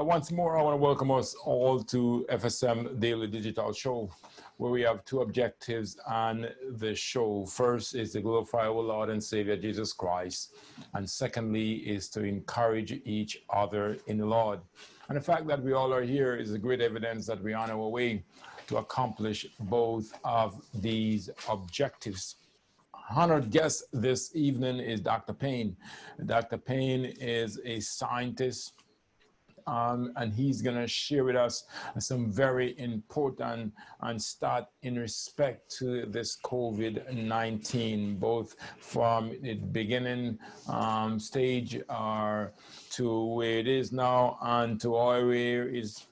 Once more, I want to welcome us all to FSM Daily Digital Show, where we have two objectives on the show. First is to glorify our Lord and Savior Jesus Christ, and secondly is to encourage each other in the Lord. And the fact that we all are here is a great evidence that we're on our way to accomplish both of these objectives. Honored guest this evening is Dr. Payne. Dr. Payne is a scientist, and he's going to share with us some very important and start in respect to this COVID-19, both from the beginning stage to where it is now and to where it is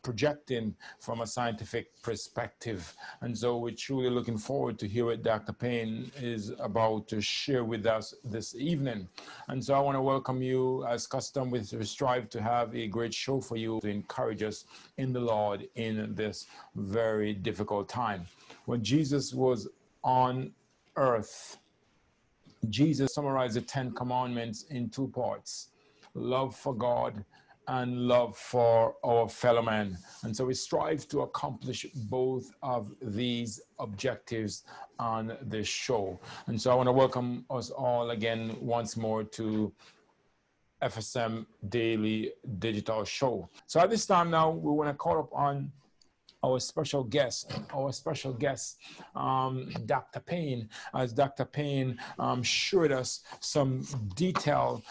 projecting from a scientific perspective. And so we're truly looking forward to hear what Dr. Payne is about to share with us this evening. And so I want to welcome you. As custom, we strive to have a great show for you to encourage us in the Lord in this very difficult time. When Jesus was on earth, Jesus summarized the 10 commandments in two parts: love for God and love for our fellow man. And so we strive to accomplish both of these objectives on this show. And so I want to welcome us all again once more to FSM Daily Digital Show. So at this time now, we want to call up on our special guest, Dr. Payne, as Dr. Payne showed us some detail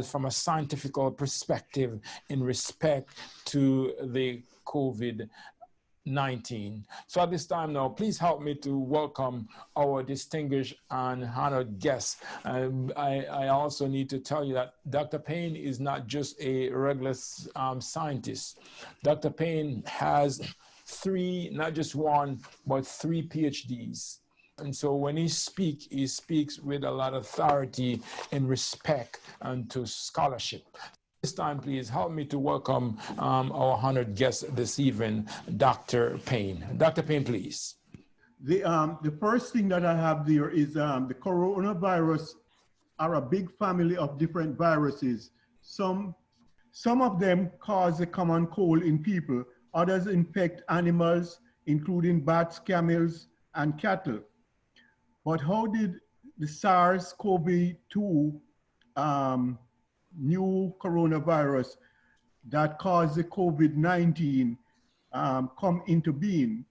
from a scientific perspective in respect to the COVID-19. So at this time now, please help me to welcome our distinguished and honored guest. I also need to tell you that Dr. Payne is not just a regular scientist. Dr. Payne has not just one, but three Ph.D.s. And so when he speaks with a lot of authority in respect and to scholarship. This time, please help me to welcome our honored guest this evening, Dr. Payne. Dr. Payne, please. The first thing that I have there is the coronavirus are a big family of different viruses. Some of them cause a common cold in people. Others infect animals, including bats, camels, and cattle. But how did the SARS-CoV-2 new coronavirus that caused the COVID-19 come into being?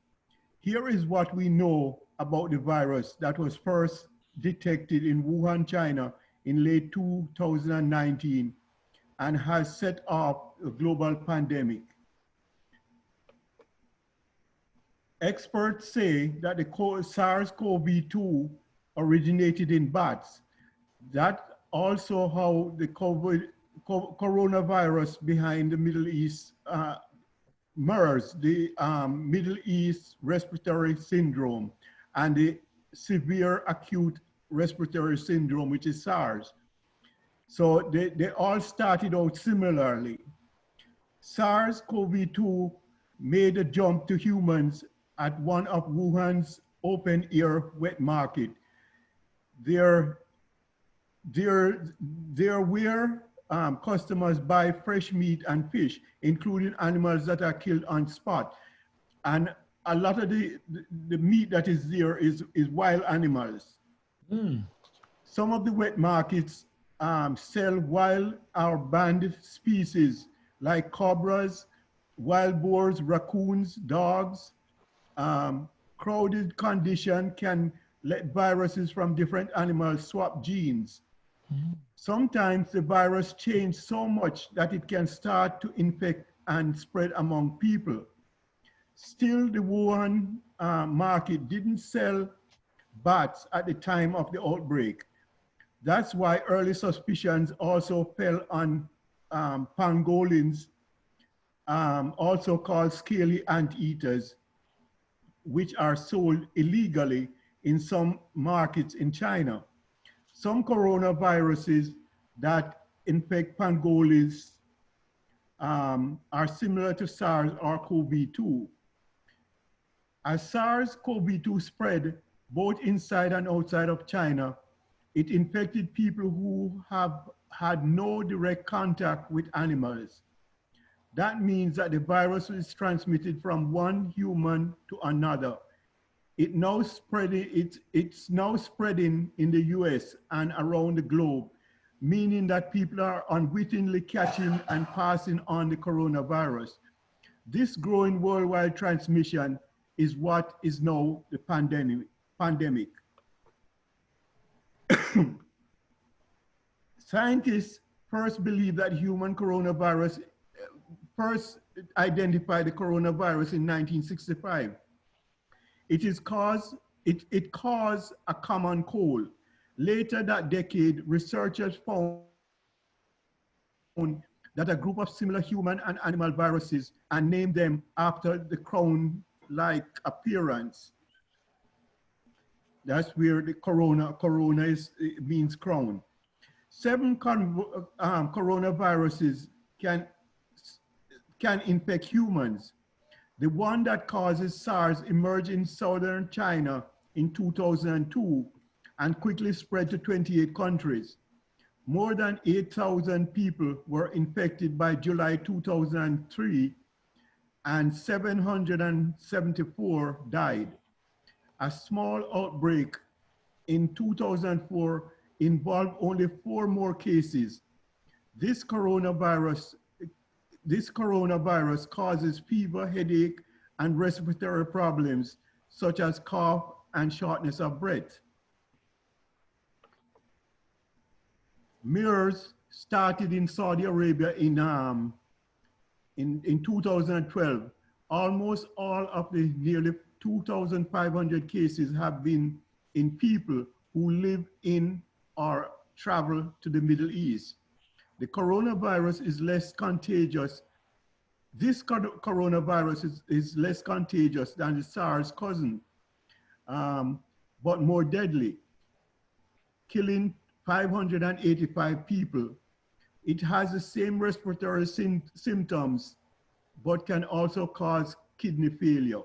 Here is what we know about the virus that was first detected in Wuhan, China in late 2019 and has set off a global pandemic. Experts say that the SARS-CoV-2 originated in bats. That's also how the coronavirus behind the Middle East MERS, the Middle East Respiratory Syndrome, and the Severe Acute Respiratory Syndrome, which is SARS. So they all started out similarly. SARS-CoV-2 made a jump to humans at one of Wuhan's open-air wet market. There where customers buy fresh meat and fish, including animals that are killed on spot. And a lot of the meat that is there is wild animals. Some of the wet markets sell wild or banned species like cobras, wild boars, raccoons, dogs. Crowded condition can let viruses from different animals swap genes. Sometimes the virus changes so much that it can start to infect and spread among people. Still, the Wuhan market didn't sell bats at the time of the outbreak. That's why early suspicions also fell on pangolins, also called scaly anteaters, which are sold illegally in some markets in China. Some coronaviruses that infect pangolins are similar to SARS or CoV-2. As SARS-CoV-2 spread both inside and outside of China, it infected people who have had no direct contact with animals. That means that the virus is transmitted from one human to another. It's now spreading in the US and around the globe, meaning that people are unwittingly catching and passing on the coronavirus. This growing worldwide transmission is what is now the pandemic. Scientists first believed that first identified the coronavirus in 1965. It caused a common cold. Later that decade, researchers found that a group of similar human and animal viruses and named them after the crown-like appearance. That's where the corona means crown. 7 coronaviruses can infect humans. The one that causes SARS emerged in southern China in 2002 and quickly spread to 28 countries. More than 8,000 people were infected by July 2003 and 774 died. A small outbreak in 2004 involved only 4 more cases. This coronavirus causes fever, headache, and respiratory problems such as cough and shortness of breath. MERS started in Saudi Arabia in 2012. Almost all of the nearly 2,500 cases have been in people who live in or travel to the Middle East. The coronavirus is less contagious. This coronavirus is less contagious than the SARS cousin, but more deadly, killing 585 people. It has the same respiratory symptoms, but can also cause kidney failure.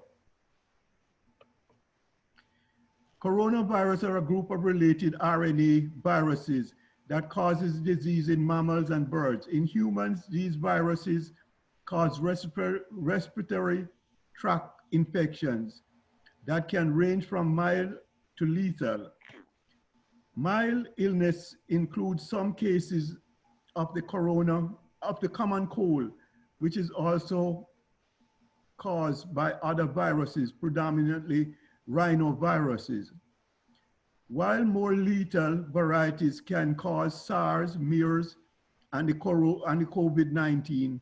Coronavirus are a group of related RNA viruses that causes disease in mammals and birds. In humans, these viruses cause respiratory tract infections that can range from mild to lethal. Mild illness includes some cases of the common cold, which is also caused by other viruses, predominantly rhinoviruses. While more lethal varieties can cause SARS, MERS, and the COVID-19,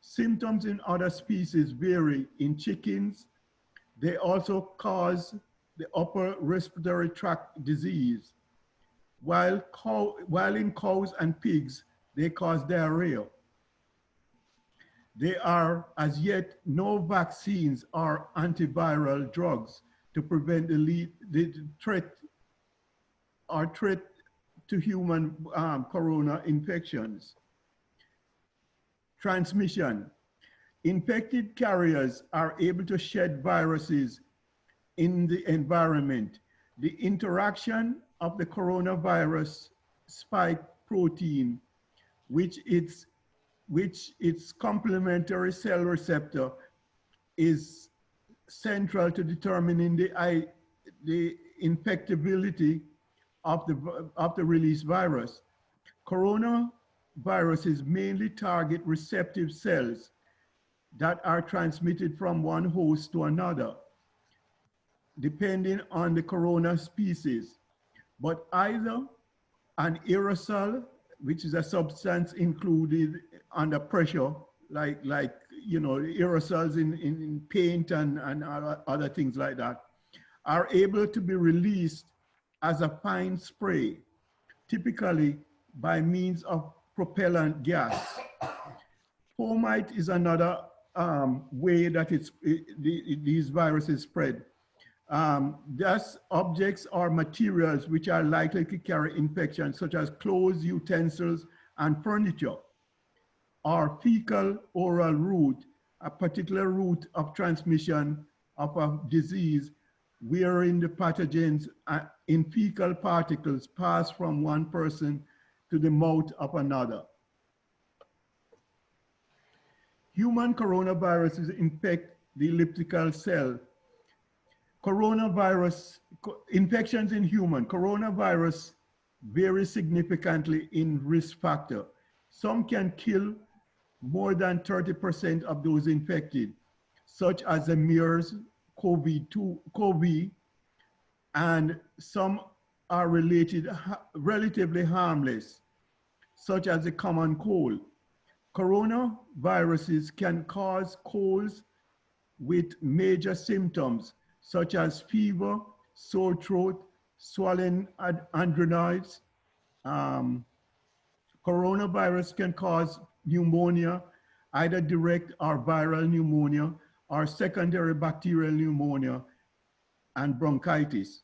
symptoms in other species vary. In chickens, they also cause the upper respiratory tract disease, while in cows and pigs, they cause diarrhea. There are as yet no vaccines or antiviral drugs to prevent the threat to human corona infections. Transmission. Infected carriers are able to shed viruses in the environment. The interaction of the coronavirus spike protein, which its complementary cell receptor is central to determining the infectability of the released virus. Coronaviruses mainly target receptive cells that are transmitted from one host to another, depending on the corona species, but either an aerosol, which is a substance included under pressure, like aerosols in paint and other things like that, are able to be released as a fine spray, typically by means of propellant gas. Fomite is another way that these viruses spread. Thus, objects or materials which are likely to carry infection, such as clothes, utensils, and furniture, or fecal oral route, a particular route of transmission of a disease wherein the pathogens in fecal particles pass from one person to the mouth of another. Human coronaviruses infect the elliptical cell. Infections in human, coronavirus vary significantly in risk factor. Some can kill more than 30% of those infected, such as the MERS, COVID, and some are relatively harmless, such as the common cold. Coronaviruses can cause colds with major symptoms, such as fever, sore throat, swollen adenoids. Coronavirus can cause pneumonia, either direct or viral pneumonia, or secondary bacterial pneumonia and bronchitis.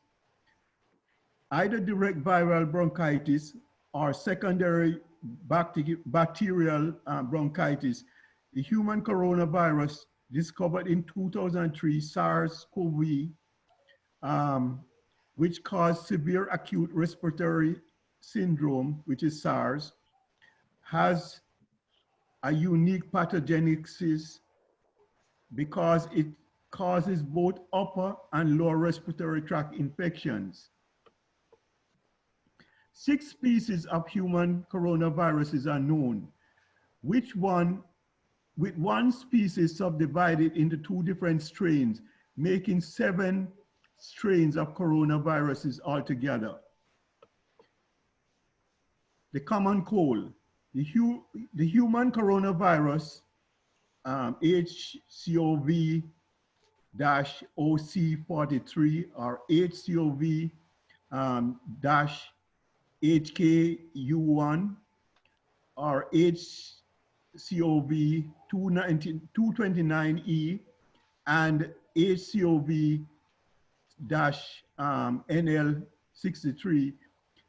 Either direct viral bronchitis or secondary bacterial bronchitis. The human coronavirus discovered in 2003, SARS-CoV, which caused severe acute respiratory syndrome, which is SARS, has a unique pathogenesis because it causes both upper and lower respiratory tract infections. 6 species of human coronaviruses are known, with one species subdivided into 2 different strains, making 7 strains of coronaviruses altogether. The common cold. The human coronavirus, HCOV-OC43 or HCOV-HKU1 or HCOV-229E and HCOV-NL63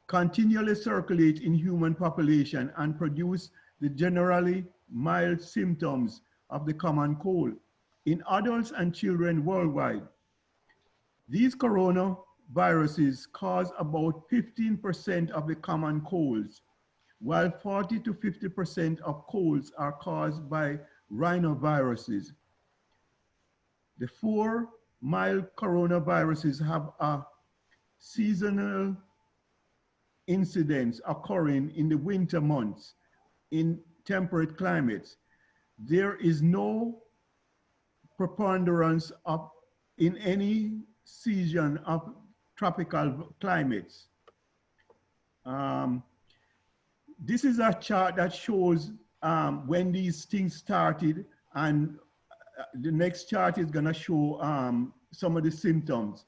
continually circulate in human population and produce the generally mild symptoms of the common cold in adults and children worldwide. These coronaviruses cause about 15% of the common colds, while 40 to 50% of colds are caused by rhinoviruses. The 4 mild coronaviruses have a seasonal incidence occurring in the winter months in temperate climates. There is no preponderance in any season of tropical climates. This is a chart that shows when these things started, and the next chart is going to show some of the symptoms.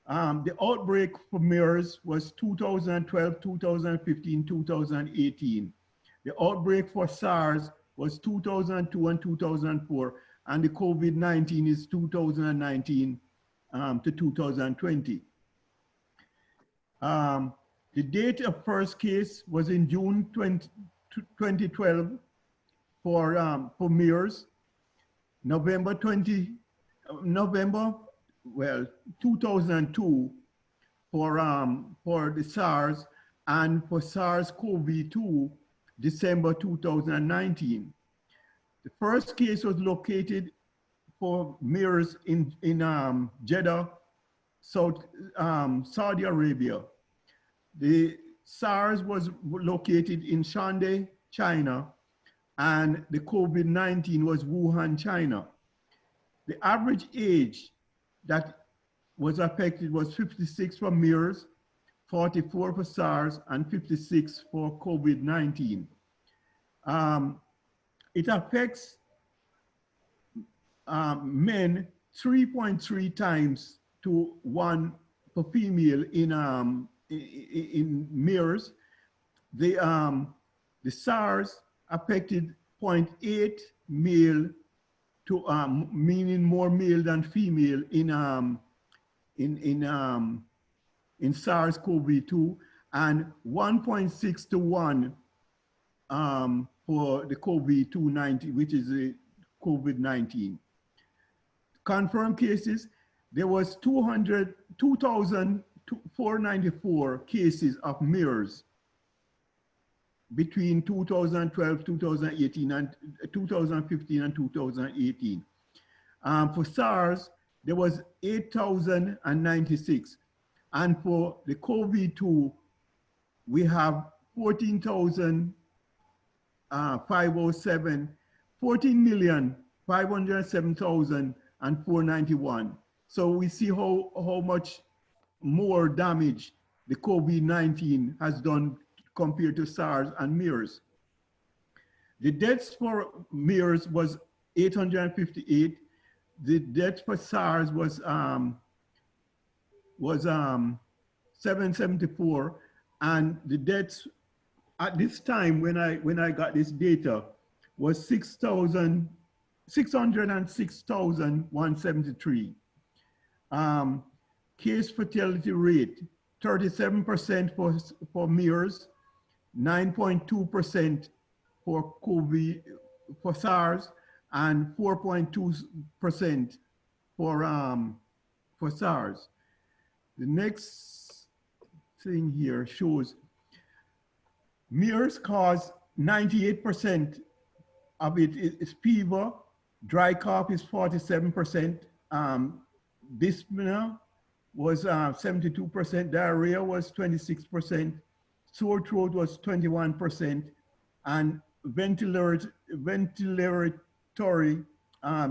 The outbreak for MERS was 2012, 2015, 2018. The outbreak for SARS was 2002 and 2004, and the COVID-19 is 2019 to 2020. The date of first case was in June 2012 for MERS. November 2002 for the SARS, and for SARS-CoV-2, December 2019. The first case was located for MERS in Jeddah, Saudi Arabia. The SARS was located in Shanghai, China, and the COVID-19 was Wuhan, China. The average age that was affected was 56 for MERS, 44 for SARS, and 56 for COVID-19. It affects men 3.3 times to 1 for female in MERS. The SARS affected 0.8 male to meaning more male than female in SARS-CoV-2, and 1.6 to 1 for the COVID-19, which is the COVID-19. Confirmed cases, there was 2,494 cases of MERS. between 2012, 2018, and 2015 and 2018. For SARS, there was 8,096. And for the COVID-2, we have 14,507, 14,507,491. So we see how much more damage the COVID-19 has done compared to SARS and MERS. The deaths for MERS was 858. The death for SARS was 774, and the deaths at this time when I got this data was 606,173. Case fatality rate 37% for MERS, 9.2% for COVID for SARS, and 4.2% for SARS. The next thing here shows MERS caused 98% of it is fever, dry cough is 47%, dyspnea was 72%, diarrhea was 26%, sore throat was 21%, and ventilatory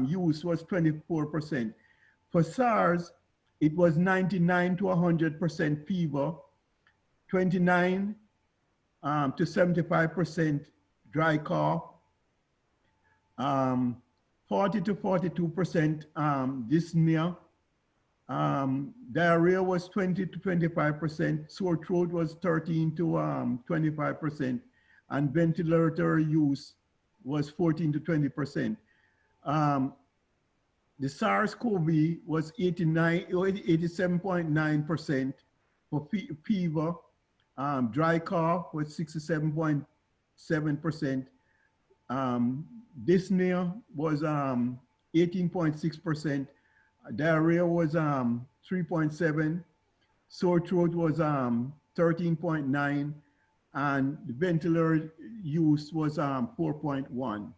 use was 24%. For SARS, it was 99 to 100% fever, 29 to 75% dry cough, 40 to 42% dyspnea, diarrhea was 20 to 25%, sore throat was 13 to 25%, and ventilator use was 14 to 20%. The SARS-CoV was 87.9% for fever, dry cough was 67.7%, dyspnea was 18.6%, diarrhea was 3.7%, sore throat was 13.9%, and the ventilator use was 4.1%.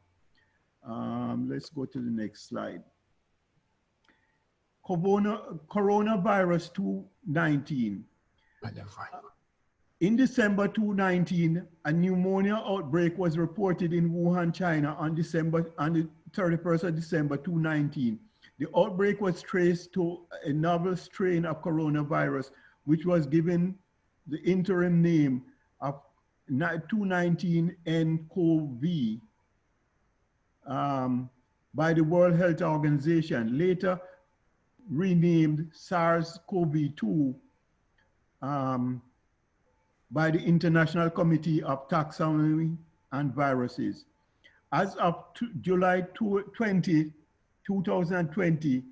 Let's go to the next slide. Coronavirus 219. In December 2019, a pneumonia outbreak was reported in Wuhan, China on the 31st of December 2019. The outbreak was traced to a novel strain of coronavirus, which was given the interim name of 219nCoV by the World Health Organization, later renamed SARS-CoV-2 by the International Committee of Taxonomy and Viruses. As of July 20, 2020,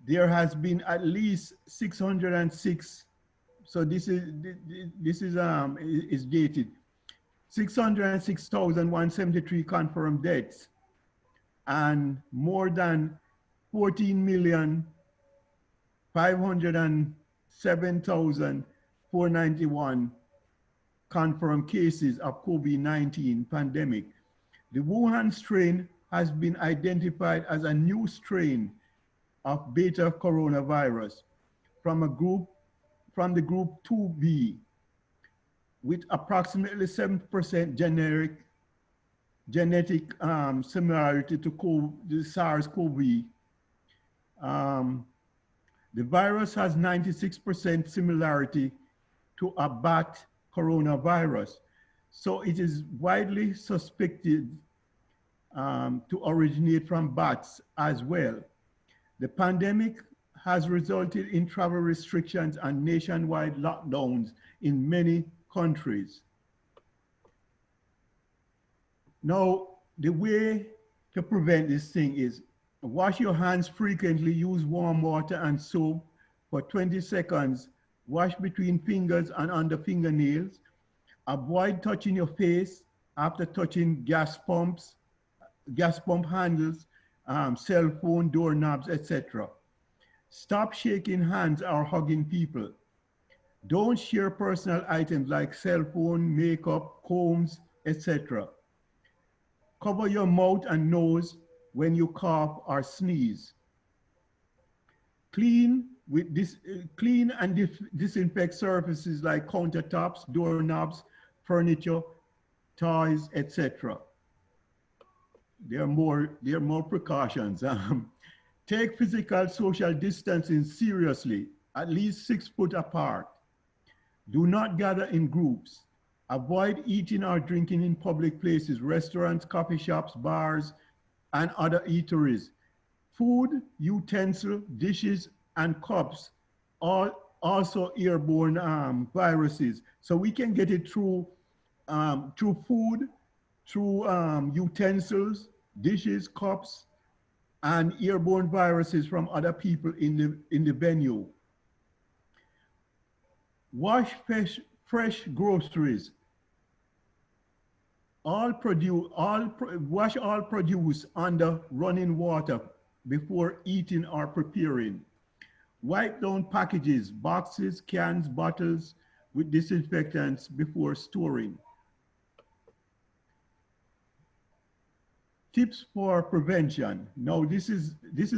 there has been at least 606. So this is dated 606,173 confirmed deaths, and more than 14,507,491 confirmed cases of COVID-19 pandemic. The Wuhan strain has been identified as a new strain of beta coronavirus from the group 2B, with approximately 7% genetic similarity to the SARS-CoV. The virus has 96% similarity to a bat coronavirus. So it is widely suspected to originate from bats as well. The pandemic has resulted in travel restrictions and nationwide lockdowns in many countries. Now, the way to prevent this thing is wash your hands frequently, use warm water and soap for 20 seconds, wash between fingers and under fingernails, avoid touching your face after touching gas pump handles, cell phone, doorknobs, etc. Stop shaking hands or hugging people. Don't share personal items like cell phone, makeup, combs, etc. Cover your mouth and nose when you cough or sneeze. Clean and disinfect surfaces like countertops, doorknobs, furniture, toys, etc. There are more precautions. Take physical social distancing seriously, at least 6 foot apart. Do not gather in groups. Avoid eating or drinking in public places, restaurants, coffee shops, bars, and other eateries. Food, utensil, dishes, and cups are also airborne viruses. So we can get it through food, through utensils, dishes, cups, and airborne viruses from other people in the venue. Wash fresh groceries. Wash all produce under running water before eating or preparing. Wipe down packages, boxes, cans, bottles with disinfectants before storing. Tips for prevention. Now this is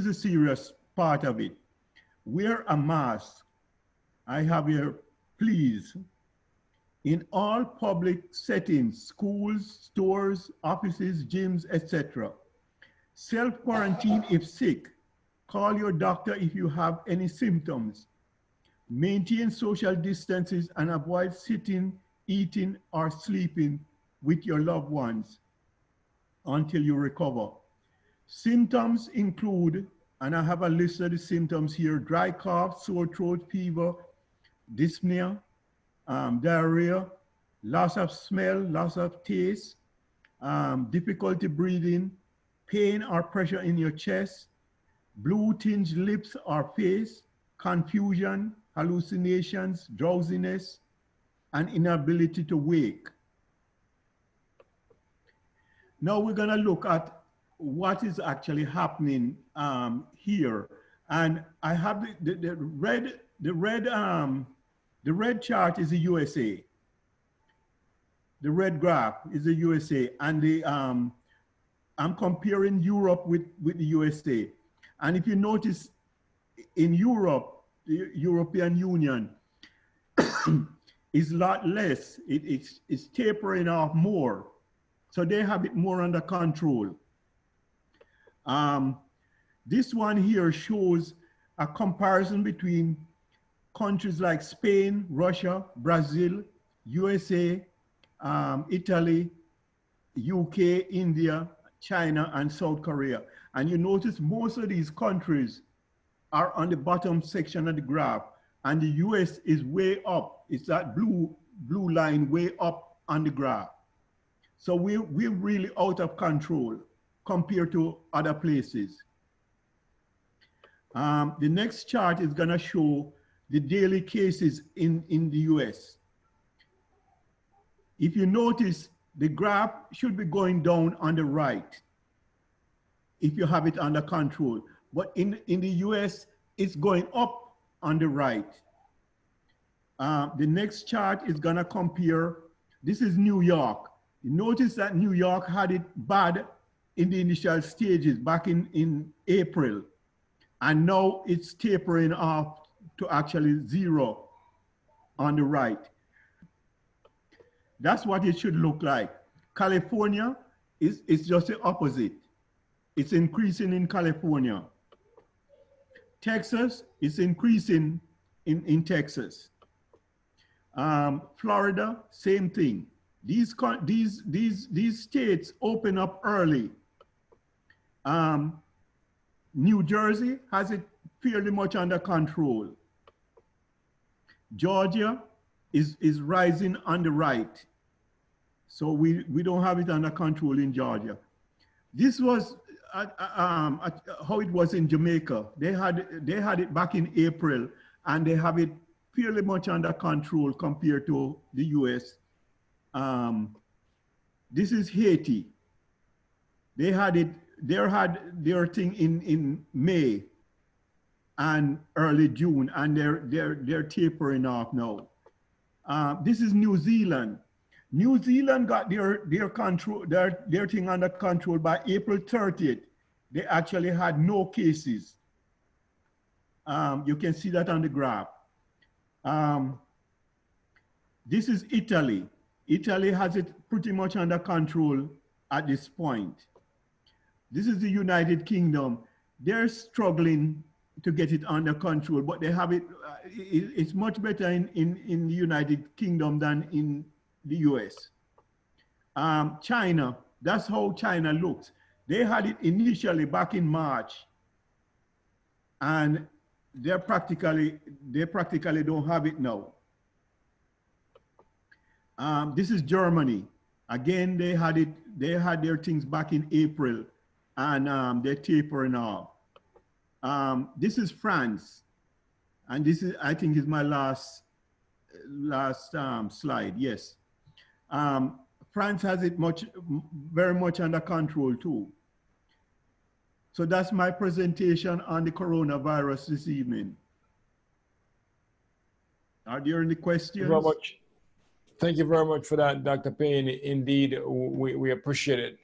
a serious part of it. Wear a mask. I have here, please. In all public settings, schools, stores, offices, gyms, etc. Self-quarantine if sick. Call your doctor if you have any symptoms. Maintain social distances and avoid sitting, eating, or sleeping with your loved ones until you recover. Symptoms include, and I have a list of the symptoms here: dry cough, sore throat, fever, dyspnea, diarrhea, loss of smell, loss of taste, difficulty breathing, pain or pressure in your chest, blue tinged lips or face, confusion, hallucinations, drowsiness, and inability to wake. Now we're gonna look at what is actually happening here. And I have the red chart is the USA. The red graph is the USA, and I'm comparing Europe with the USA. And if you notice, in Europe, the European Union is a lot less. It's tapering off more. So they have it more under control. This one here shows a comparison between countries like Spain, Russia, Brazil, USA, Italy, UK, India, China, and South Korea. And you notice most of these countries are on the bottom section of the graph, and the US is way up. It's that blue line way up on the graph. So we're really out of control compared to other places. The next chart is gonna show the daily cases in the US. If you notice, the graph should be going down on the right if you have it under control. But in the US, it's going up on the right. The next chart is gonna compare, this is New York. You notice that New York had it bad in the initial stages back in April. And now it's tapering off to actually 0 on the right. That's what it should look like. California is just the opposite. It's increasing in California. Texas is increasing in Texas. Florida, same thing. These states open up early. New Jersey has it fairly much under control. Georgia is rising on the right. So we don't have it under control in Georgia. This was how it was in Jamaica. They had it back in April, and they have it fairly much under control compared to the US. This is Haiti. They had their thing in May and early June, and they're tapering off now. This is New Zealand. New Zealand got their thing under control by April 30th. They actually had no cases. You can see that on the graph. This is Italy. Italy has it pretty much under control at this point. This is the United Kingdom. They're struggling to get it under control, but they have it, it's much better in the United Kingdom than in the US. China, that's how China looks. They had it initially back in March, and they practically don't have it now. This is Germany. Again, they had their things back in April, and they're tapering off. This is France, and this is, I think, is my last slide. Yes, France has it very much under control too. So that's my presentation on the coronavirus this evening. Are there any questions? Very much. Thank you very much for that, Dr. Payne. Indeed, we appreciate it.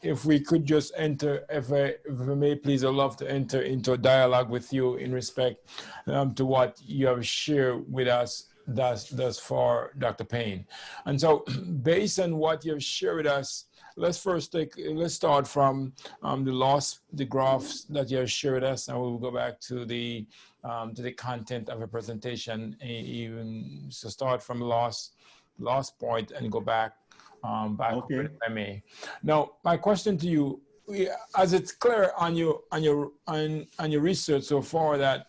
If we could just enter, if I may, please, I'd love to enter into a dialogue with you in respect to what you have shared with us thus far, Dr. Payne. And so, based on what you have shared with us, let's start from the graphs that you have shared with us, and we'll go back to the content of a presentation. Even so, start from last point and go back. Okay. If I may. Now, my question to you, as it's clear on your research so far that,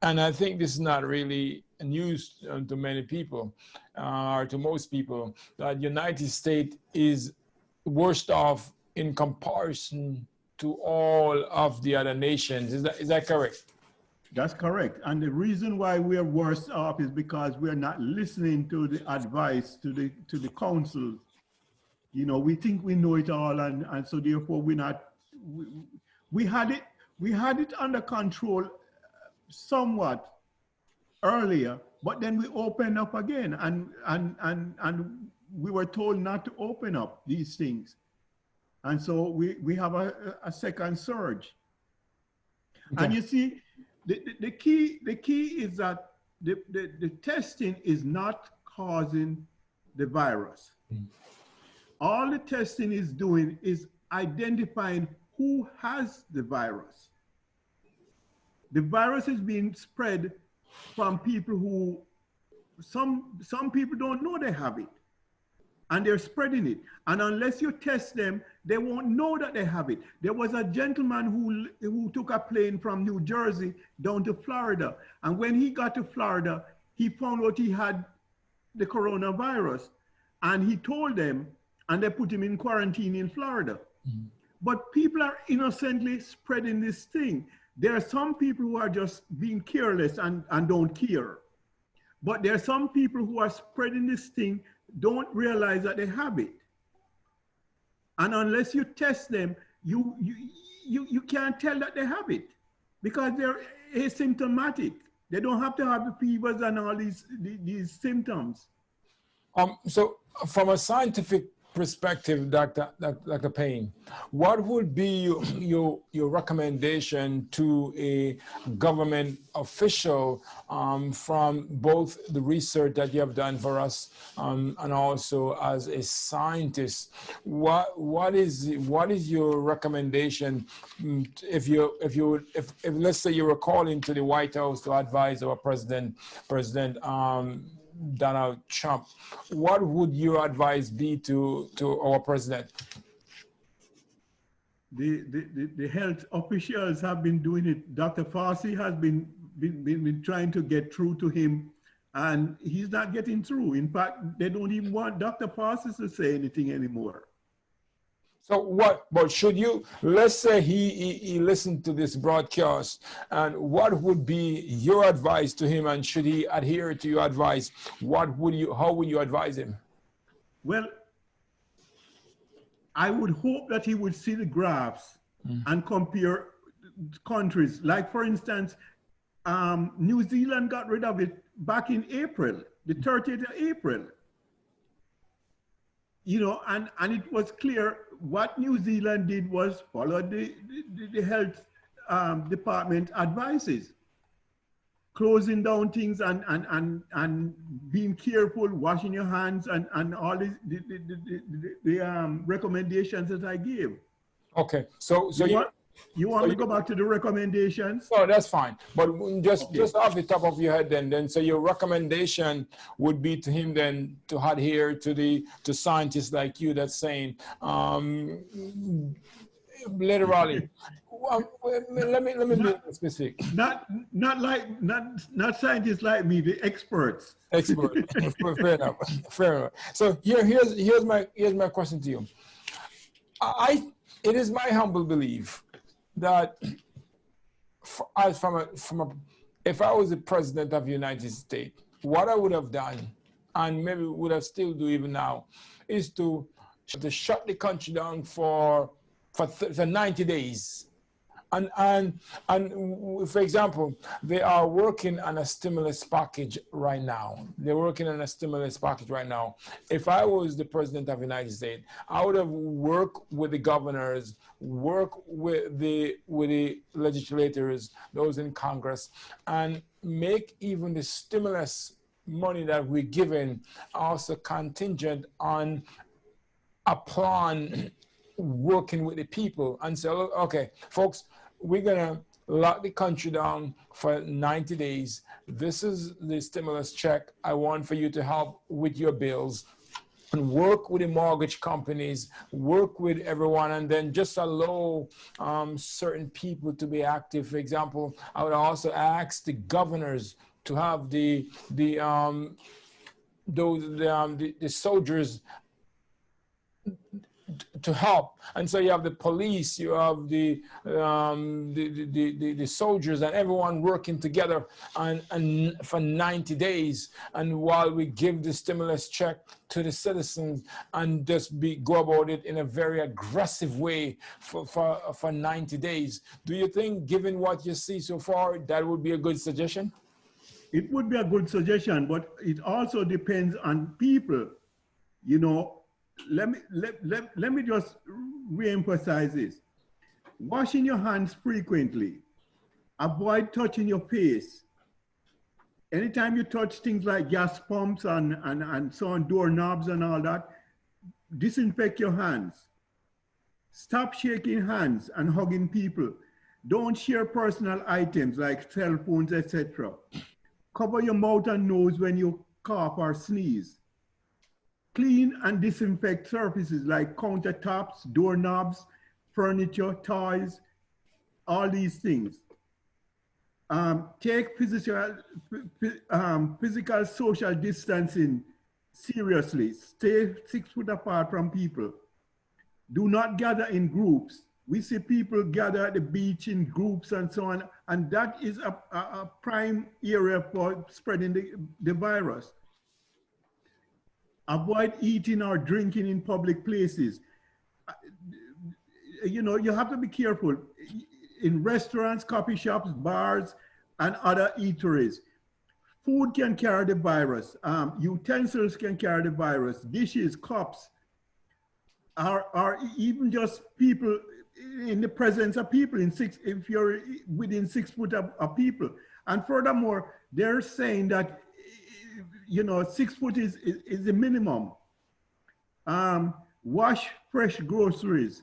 and I think this is not really news to many people, or to most people, that United States is worst off in comparison to all of the other nations. Is that correct? That's correct. And the reason why we are worse off is because we are not listening to the advice, to the counsel. You know, we think we know it all, and so therefore we're not. We had it under control somewhat earlier, but then we opened up again, and we were told not to open up these things, and so we have a second surge. Okay. And you see, the key is that the testing is not causing the virus. Mm. All the testing is doing is identifying who has the virus. The virus is being spread from people who, some people don't know they have it, and they're spreading it. And unless you test them, they won't know that they have it. There was a gentleman who took a plane from New Jersey down to Florida. And when he got to Florida, he found out he had the coronavirus. And he told them, and they put him in quarantine in Florida. Mm-hmm. But people are innocently spreading this thing. There are some people who are just being careless and don't care. But there are some people who are spreading this thing, don't realize that they have it. And unless you test them, you can't tell that they have it, because they're asymptomatic. They don't have to have the fevers and all these symptoms. So from a scientific perspective, Dr. Payne, what would be your recommendation to a government official from both the research that you have done for us and also as a scientist? What is your recommendation if let's say you were calling to the White House to advise our President Donald Trump? What would your advice be to our president? The health officials have been doing it. Dr. Fauci has been trying to get through to him, and he's not getting through. In fact, they don't even want Dr. Fauci to say anything anymore. So but should you, let's say he listened to this broadcast, and what would be your advice to him, and should he adhere to your advice? How would you advise him? Well, I would hope that he would see the graphs and compare countries. Like, for instance, New Zealand got rid of it back in April, the 30th of April. You know, and it was clear what New Zealand did was follow the health department advices, closing down things and being careful, washing your hands, and all the recommendations that I gave. Okay, so you want me to go back to the recommendations? No, that's fine. But just off the top of your head, then so your recommendation would be to him then to adhere to scientists like you that's saying literally. Let me be specific. Not scientists like me, the experts. Expert. Fair enough. Fair enough. So here's my question to you. It is my humble belief that if I was the president of the United States, what I would have done, and maybe would have still do even now, is to shut the country down for 90 days. And for example, they are working on a stimulus package right now. They're working on a stimulus package right now. If I was the president of the United States, I would have worked with the governors, work with the legislators, those in Congress, and make even the stimulus money that we're given also contingent on a plan working with the people and say, okay, folks, we're gonna lock the country down for 90 days. This is the stimulus check. I want for you to help with your bills and work with the mortgage companies, work with everyone, and then just allow certain people to be active. For example, I would also ask the governors to have the soldiers to help. And so you have the police, you have the soldiers, and everyone working together and for 90 days. And while we give the stimulus check to the citizens and just go about it in a very aggressive way for 90 days. Do you think, given what you see so far, that would be a good suggestion? It would be a good suggestion, but it also depends on people. You know, let me just re-emphasize this. Washing your hands frequently. Avoid touching your face. Anytime you touch things like gas pumps and so on, doorknobs and all that, disinfect your hands. Stop shaking hands and hugging people. Don't share personal items like cell phones, etc. Cover your mouth and nose when you cough or sneeze. Clean and disinfect surfaces like countertops, doorknobs, furniture, toys, all these things. Take physical social distancing seriously. Stay 6 foot apart from people. Do not gather in groups. We see people gather at the beach in groups and so on, and that is a prime area for spreading the virus. Avoid eating or drinking in public places. You know, you have to be careful. In restaurants, coffee shops, bars, and other eateries, food can carry the virus. Utensils can carry the virus. Dishes, cups, or even just people in the presence of people if you're within 6 foot of people. And furthermore, they're saying that, you know, 6 foot is the minimum. Wash fresh groceries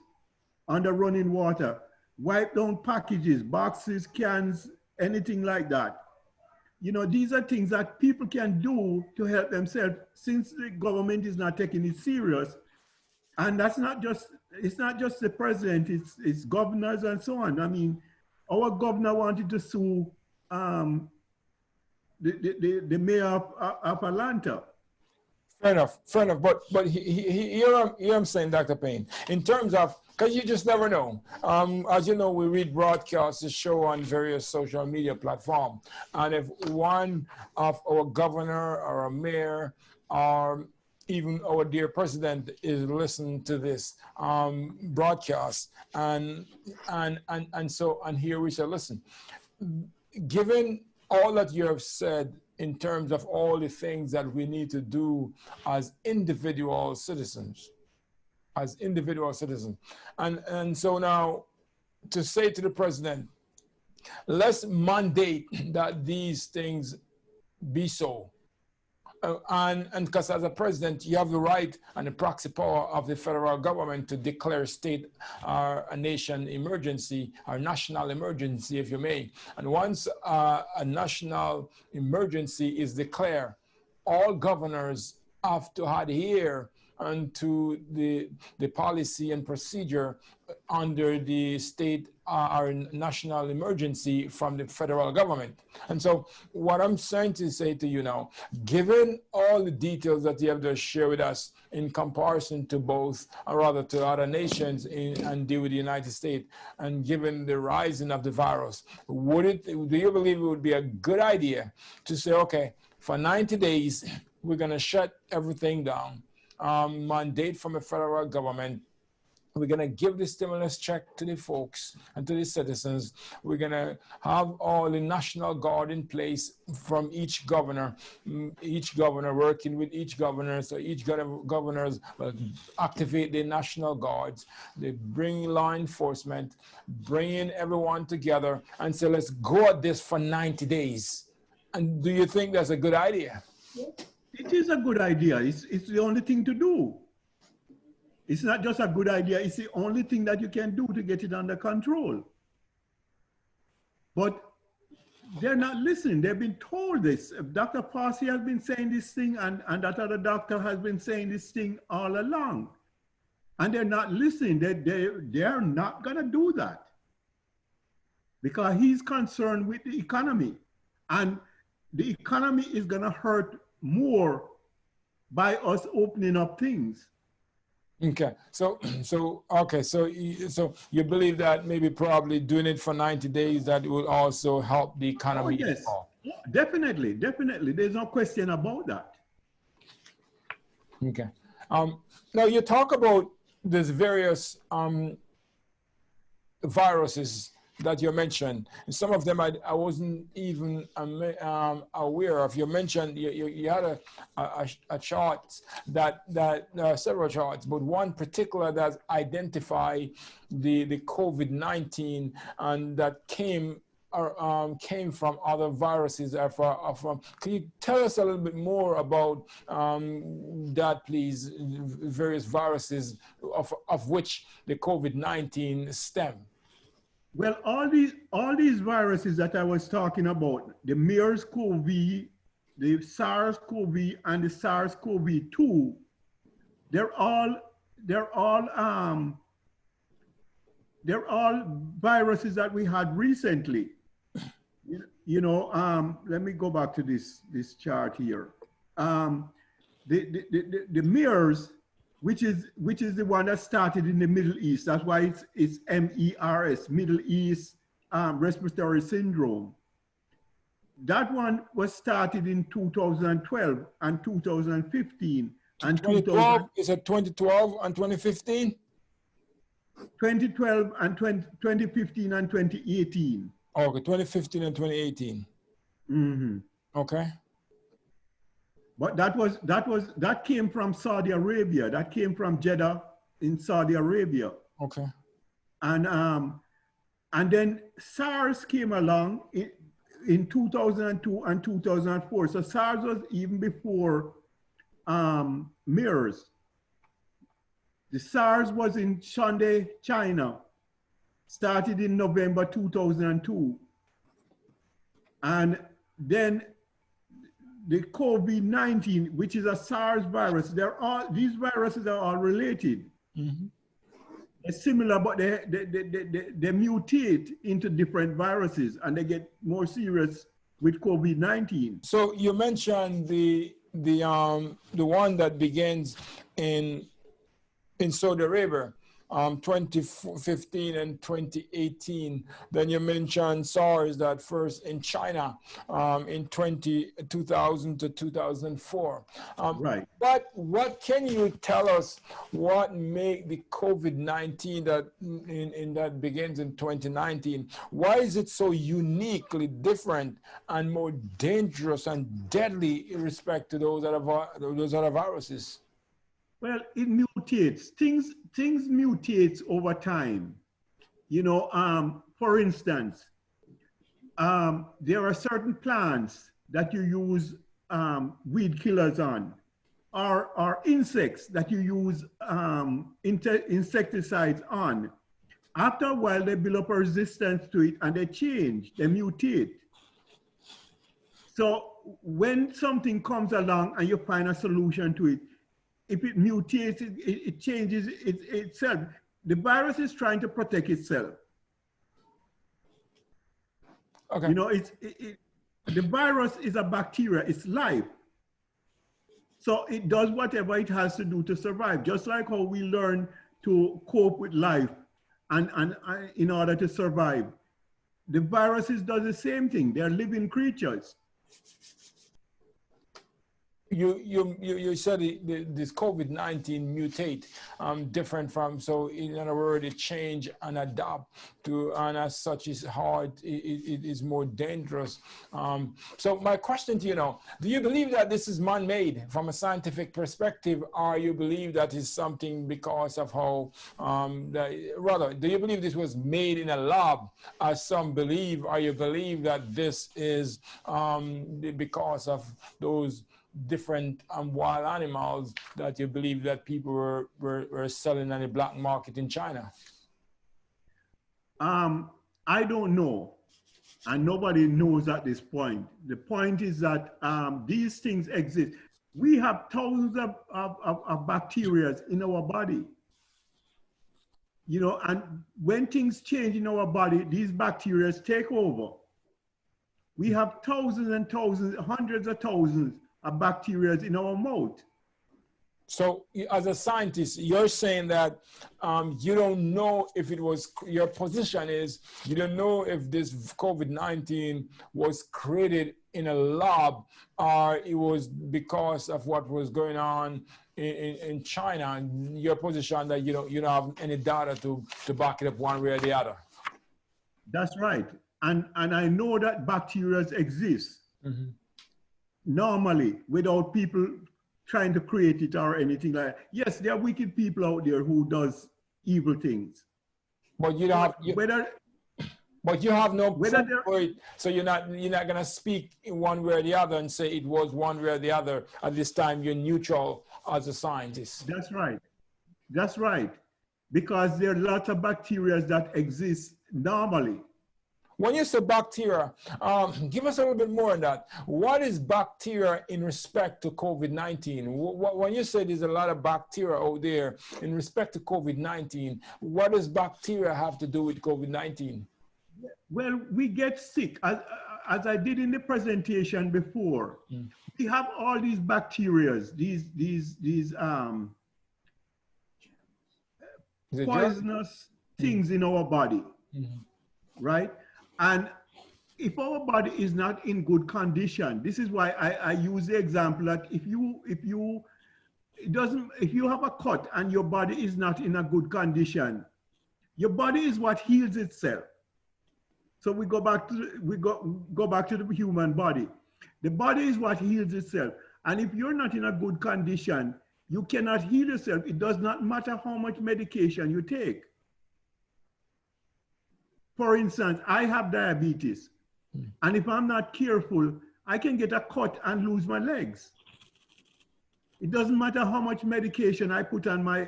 under running water. Wipe down packages, boxes, cans, anything like that. You know, these are things that people can do to help themselves since the government is not taking it serious. And that's not just, it's not just the president, it's governors and so on. I mean, our governor wanted to sue the mayor of Atlanta. Fair enough. But here I'm saying, Dr. Payne, in terms of, because you just never know. As you know, we read broadcasts, the show on various social media platforms. And if one of our governor or a mayor or even our dear president is listening to this broadcast, and here we say, listen, given all that you have said in terms of all the things that we need to do as individual citizens, And so now to say to the president, let's mandate that these things be so. And because as a president, you have the right and the proxy power of the federal government to declare state or a nation emergency or national emergency, if you may. And once a national emergency is declared, all governors have to adhere unto the policy and procedure under the state or national emergency from the federal government. And so what I'm trying to say to you now, given all the details that you have just shared with us in comparison to both, or rather to other nations and deal with the United States, and given the rising of the virus, do you believe it would be a good idea to say, okay, for 90 days, we're gonna shut everything down, mandate from the federal government. We're going to give the stimulus check to the folks and to the citizens. We're going to have all the National Guard in place from each governor working with each governor. So each governors will activate the National Guards. They bring law enforcement, bringing everyone together and say, let's go at this for 90 days. And do you think that's a good idea? It is a good idea. It's the only thing to do. It's not just a good idea, it's the only thing that you can do to get it under control. But they're not listening. They've been told this. Dr. Parsi has been saying this thing, and that other doctor has been saying this thing all along. And they're not listening. They're not going to do that. Because he's concerned with the economy. And the economy is going to hurt more by us opening up things. Okay, so you believe that maybe probably doing it for 90 days, that will also help the economy? Oh, yes, definitely. There's no question about that. Okay. Now you talk about these various viruses that you mentioned, and some of them I wasn't even aware of. You mentioned you had a chart that several charts, but one particular that identify the COVID-19 and that came from other viruses. Can you tell us a little bit more about that, please? Various viruses of which the COVID-19 stem. Well, all these viruses that I was talking about, the MERS-CoV, the SARS-CoV, and the SARS-CoV-2, they're all viruses that we had recently. Let me go back to this chart here. The MERS, which is the one that started in the Middle East. That's why it's MERS, Middle East Respiratory Syndrome. That one was started in 2012 and 2015. And 2012, is it 2012 and 2015? 2012 and 2015 and 2018. Okay, 2015 and 2018. Mm-hmm. Okay. But that came from Saudi Arabia. That came from Jeddah in Saudi Arabia. Okay. And then SARS came along in 2002 and 2004. So SARS was even before MERS. The SARS was in Shanghai, China, started in November 2002. And then the COVID-19, which is a SARS virus, these viruses are all related. Mm-hmm. They're similar, but they mutate into different viruses, and they get more serious with COVID-19. So you mentioned the one that begins in Saudi Arabia. 2015 and 2018. Then you mentioned SARS that first in China in 2000 to 2004. Right. But what can you tell us what make the COVID-19 that begins in 2019, why is it so uniquely different and more dangerous and deadly in respect to those other viruses? Well, it mutates. Things mutates over time. You know, for instance, there are certain plants that you use weed killers on, or insects that you use insecticides on. After a while, they build up a resistance to it and they change, they mutate. So when something comes along and you find a solution to it, if it mutates, it changes itself. The virus is trying to protect itself. Okay. You know, the virus is a bacteria, it's life. So it does whatever it has to do to survive, just like how we learn to cope with life and in order to survive. The viruses do the same thing. They're living creatures. You said this COVID-19 mutate different from, so in other words, it change and adapt to, and as such is hard, it is more dangerous. So my question to you now, do you believe that this is man-made from a scientific perspective, or you believe that is something because of how, rather, do you believe this was made in a lab, as some believe, or you believe that this is because of those different wild animals that you believe that people were selling on the black market in China? I don't know, and nobody knows at this point. The point is that these things exist. We have thousands of bacteria in our body. You know, and when things change in our body, these bacteria take over. We have thousands and thousands, hundreds of thousands of bacteria in our mouth. So as a scientist, you're saying that you don't know if it was, your position is, you don't know if this COVID-19 was created in a lab or it was because of what was going on in China. And your position that you don't have any data to back it up one way or the other. That's right. And I know that bacteria exist. Mm-hmm. Normally, without people trying to create it or anything like that. Yes, there are wicked people out there who does evil things. But you don't have but you have no proof for it, so you're not gonna speak in one way or the other and say it was one way or the other. At this time, you're neutral as a scientist. That's right. That's right. Because there are lots of bacteria that exist normally. When you say bacteria, give us a little bit more on that. What is bacteria in respect to COVID-19? When you say there's a lot of bacteria out there in respect to COVID-19, what does bacteria have to do with COVID-19? Well, we get sick. As I did in the presentation before, we have all these bacteria, these poisonous things in our body, right? And if our body is not in good condition, this is why I use the example that if you have a cut and your body is not in a good condition, your body is what heals itself. So we go back to go back to the human body. The body is what heals itself. And if you're not in a good condition, you cannot heal yourself. It does not matter how much medication you take. For instance, I have diabetes, and if I'm not careful, I can get a cut and lose my legs. It doesn't matter how much medication I put on my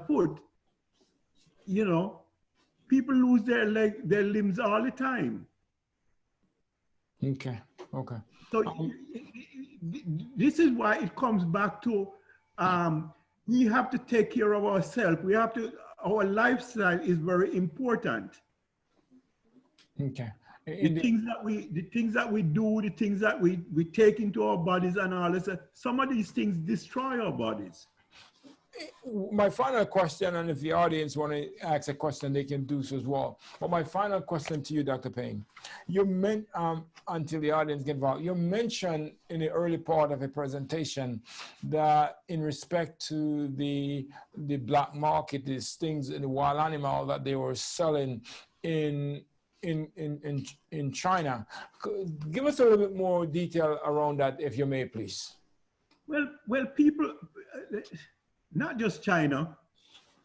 foot. You know, people lose their limbs all the time. Okay. So this is why it comes back to we have to take care of ourselves. Our lifestyle is very important. Okay. The things that we do, the things that we take into our bodies and all this, some of these things destroy our bodies. my final question, and if the audience want to ask a question, they can do so as well. But my final question to you, Dr. Payne, you meant, until the audience get involved, you mentioned in the early part of the presentation that in respect to the black market, these things in the wild animal that they were selling in China. Give us a little bit more detail around that, if you may, please. Well, people, not just China,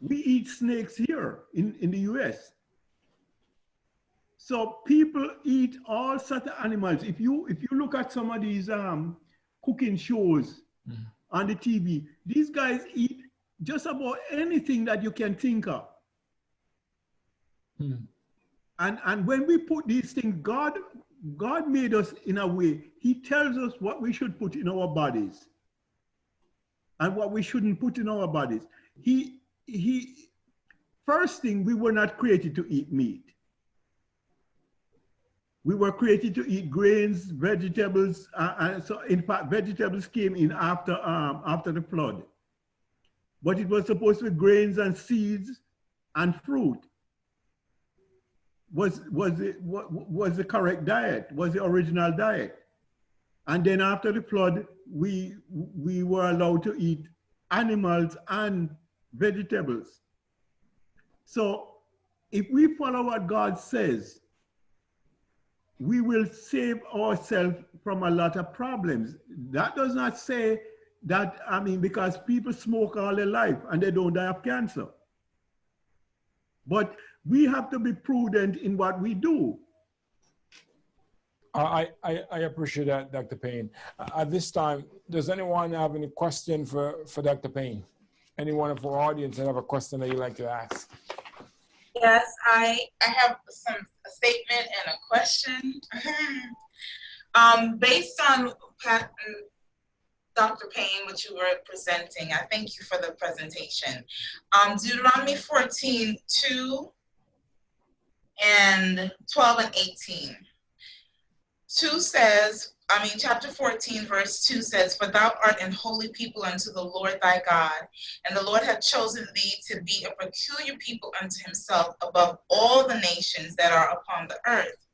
we eat snakes here in the US. So people eat all sorts of animals. If you look at some of these cooking shows on the TV, these guys eat just about anything that you can think of. And when we put these things, God made us in a way. He tells us what we should put in our bodies and what we shouldn't put in our bodies. First thing, we were not created to eat meat. We were created to eat grains, vegetables, and so in fact, vegetables came in after the flood. But it was supposed to be grains and seeds and fruit. Was the correct diet? Was the original diet? And then after the flood, we were allowed to eat animals and vegetables. So if we follow what God says, we will save ourselves from a lot of problems. That does not say that, because people smoke all their life and they don't die of cancer. But we have to be prudent in what we do. I appreciate that, Dr. Payne. At this time, does anyone have any question for Dr. Payne? Anyone of our audience that have a question that you'd like to ask? Yes, I have a statement and a question. Based on Dr. Payne, what you were presenting, I thank you for the presentation. Deuteronomy 14:2 and 12 and 18. Chapter 14, verse 2 says, "For thou art an holy people unto the Lord thy God, and the Lord hath chosen thee to be a peculiar people unto himself above all the nations that are upon the earth."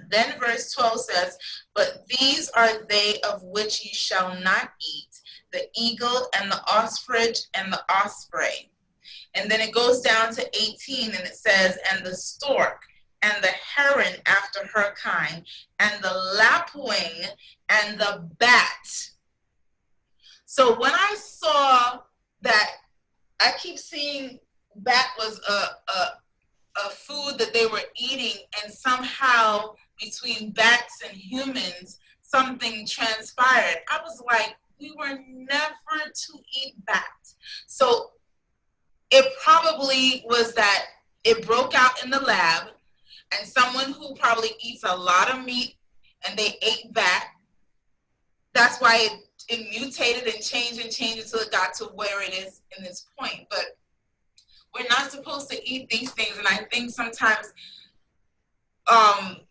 Then verse 12 says, "But these are they of which ye shall not eat, the eagle and the ostrich and the osprey." And then it goes down to 18 and it says, "And the stork and the heron after her kind, and the lapwing and the bat." So when I saw that, I keep seeing bat was a food that they were eating, and somehow between bats and humans, something transpired. I was like, we were never to eat bat. So it probably was that it broke out in the lab, and someone who probably eats a lot of meat and they ate that, that's why it mutated and changed until it got to where it is in this point. But we're not supposed to eat these things, and I think sometimes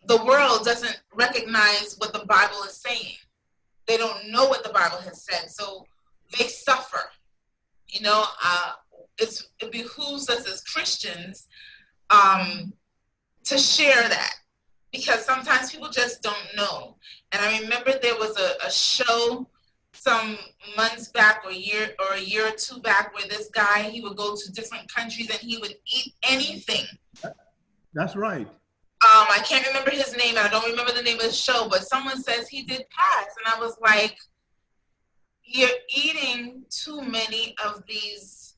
the world doesn't recognize what the Bible is saying. They don't know what the Bible has said, so they suffer. It behooves us as Christians to share that, because sometimes people just don't know. And I remember there was a show some months back, or a year or two back, where this guy, he would go to different countries and he would eat anything. That's right. I can't remember his name, and I don't remember the name of the show, but someone says he did pass, and I was like, you're eating too many of these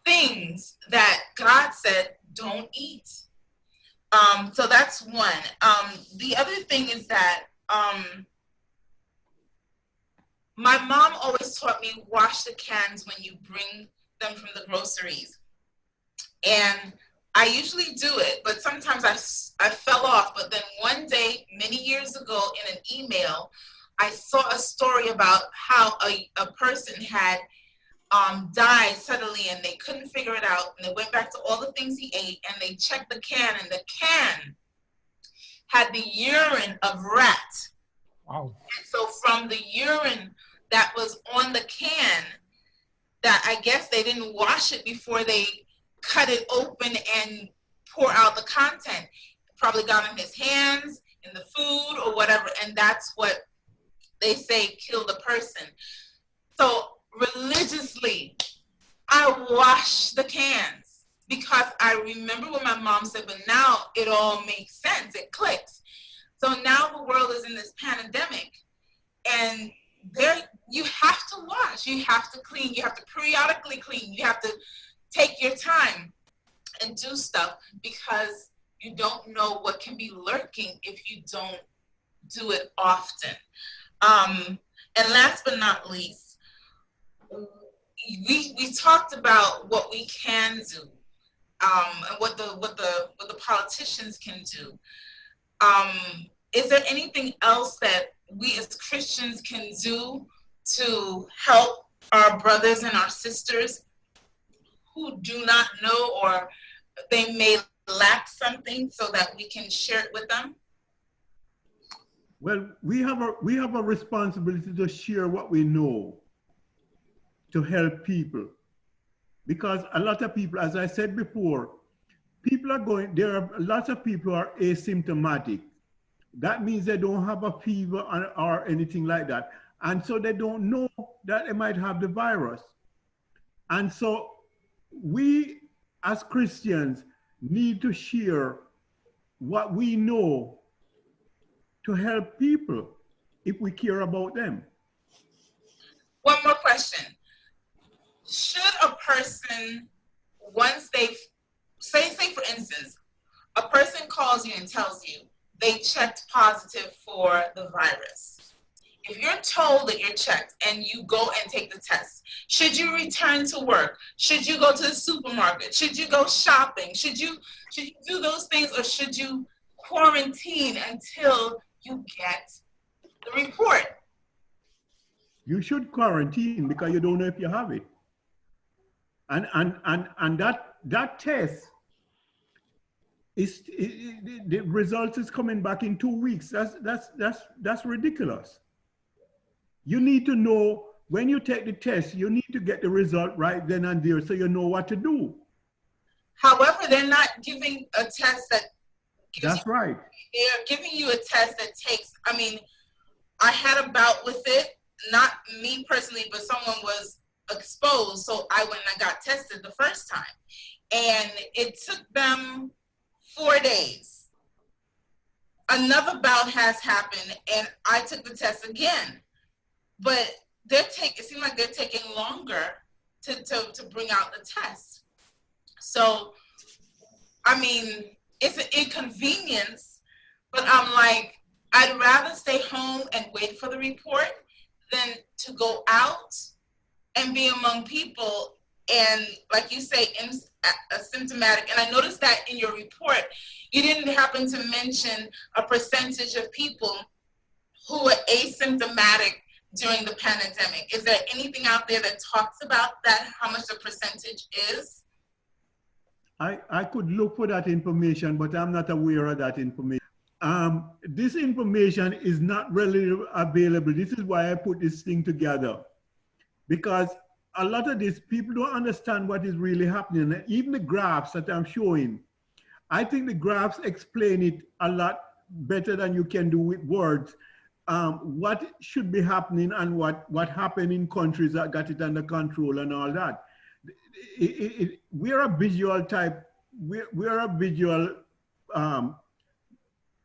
things that God said don't eat. So that's one. The other thing is that my mom always taught me, wash the cans when you bring them from the groceries. And I usually do it, but sometimes I fell off. But then one day, many years ago, in an email, I saw a story about how a person had died suddenly, and they couldn't figure it out. And they went back to all the things he ate, and they checked the can, and the can had the urine of rat. Wow. And so from the urine that was on the can, that I guess they didn't wash it before they cut it open and pour out the content. Probably got in his hands, in the food or whatever, and that's what they say killed the person. So religiously, I wash the cans because I remember what my mom said, but now it all makes sense. It clicks. So now the world is in this pandemic, and there you have to wash, you have to clean, you have to periodically clean, you have to take your time and do stuff because you don't know what can be lurking if you don't do it often. And last but not least, we talked about what we can do, and what the politicians can do. Is there anything else that we as Christians can do to help our brothers and our sisters who do not know, or they may lack something, so that we can share it with them? Well, we have a responsibility to share what we know to help people, because a lot of people, as I said before, there are lots of people who are asymptomatic. That means they don't have a fever or anything like that. And so they don't know that they might have the virus. And so we as Christians need to share what we know to help people if we care about them. One more question. Should a person, once they've, say for instance, a person calls you and tells you they checked positive for the virus. If you're told that you're checked and you go and take the test, should you return to work? Should you go to the supermarket? Should you go shopping? Should you do those things, or should you quarantine until you get the report? You should quarantine because you don't know if you have it. And that test the result is coming back in 2 weeks. That's ridiculous. You need to know when you take the test, you need to get the result right then and there so you know what to do. However, they're not giving a test that That's right. They're giving you a test that takes, I mean, I had a bout with it, not me personally, but someone was exposed, so I went and I got tested the first time. And it took them 4 days. Another bout has happened, and I took the test again. But it seems like they're taking longer to bring out the test. So, I mean, it's an inconvenience, but I'm like, I'd rather stay home and wait for the report than to go out and be among people and, like you say, asymptomatic. And I noticed that in your report, you didn't happen to mention a percentage of people who were asymptomatic during the pandemic. Is there anything out there that talks about that, how much the percentage is? I could look for that information, but I'm not aware of that information. This information is not readily available. This is why I put this thing together, because a lot of these people don't understand what is really happening. Even the graphs that I'm showing, I think the graphs explain it a lot better than you can do with words. What should be happening and what happened in countries that got it under control and all that. We're a visual type. We're a visual.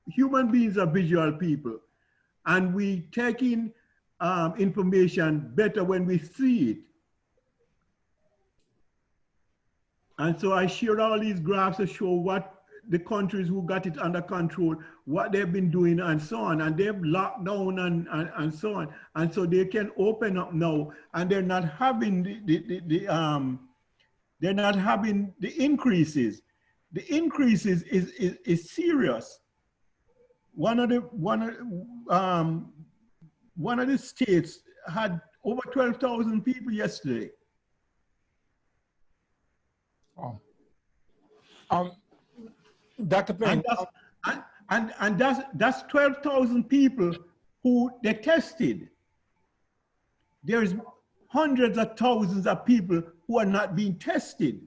Human beings are visual people, and we take in information better when we see it. And so I shared all these graphs to show what the countries who got it under control, what they've been doing and so on, and they've locked down and so on. And so they can open up now, and they're not having they're not having the increases. The increases is serious. One of the states had over 12,000 people yesterday. Dr. Payne. And that's 12,000 people who they tested. There's hundreds of thousands of people who are not being tested.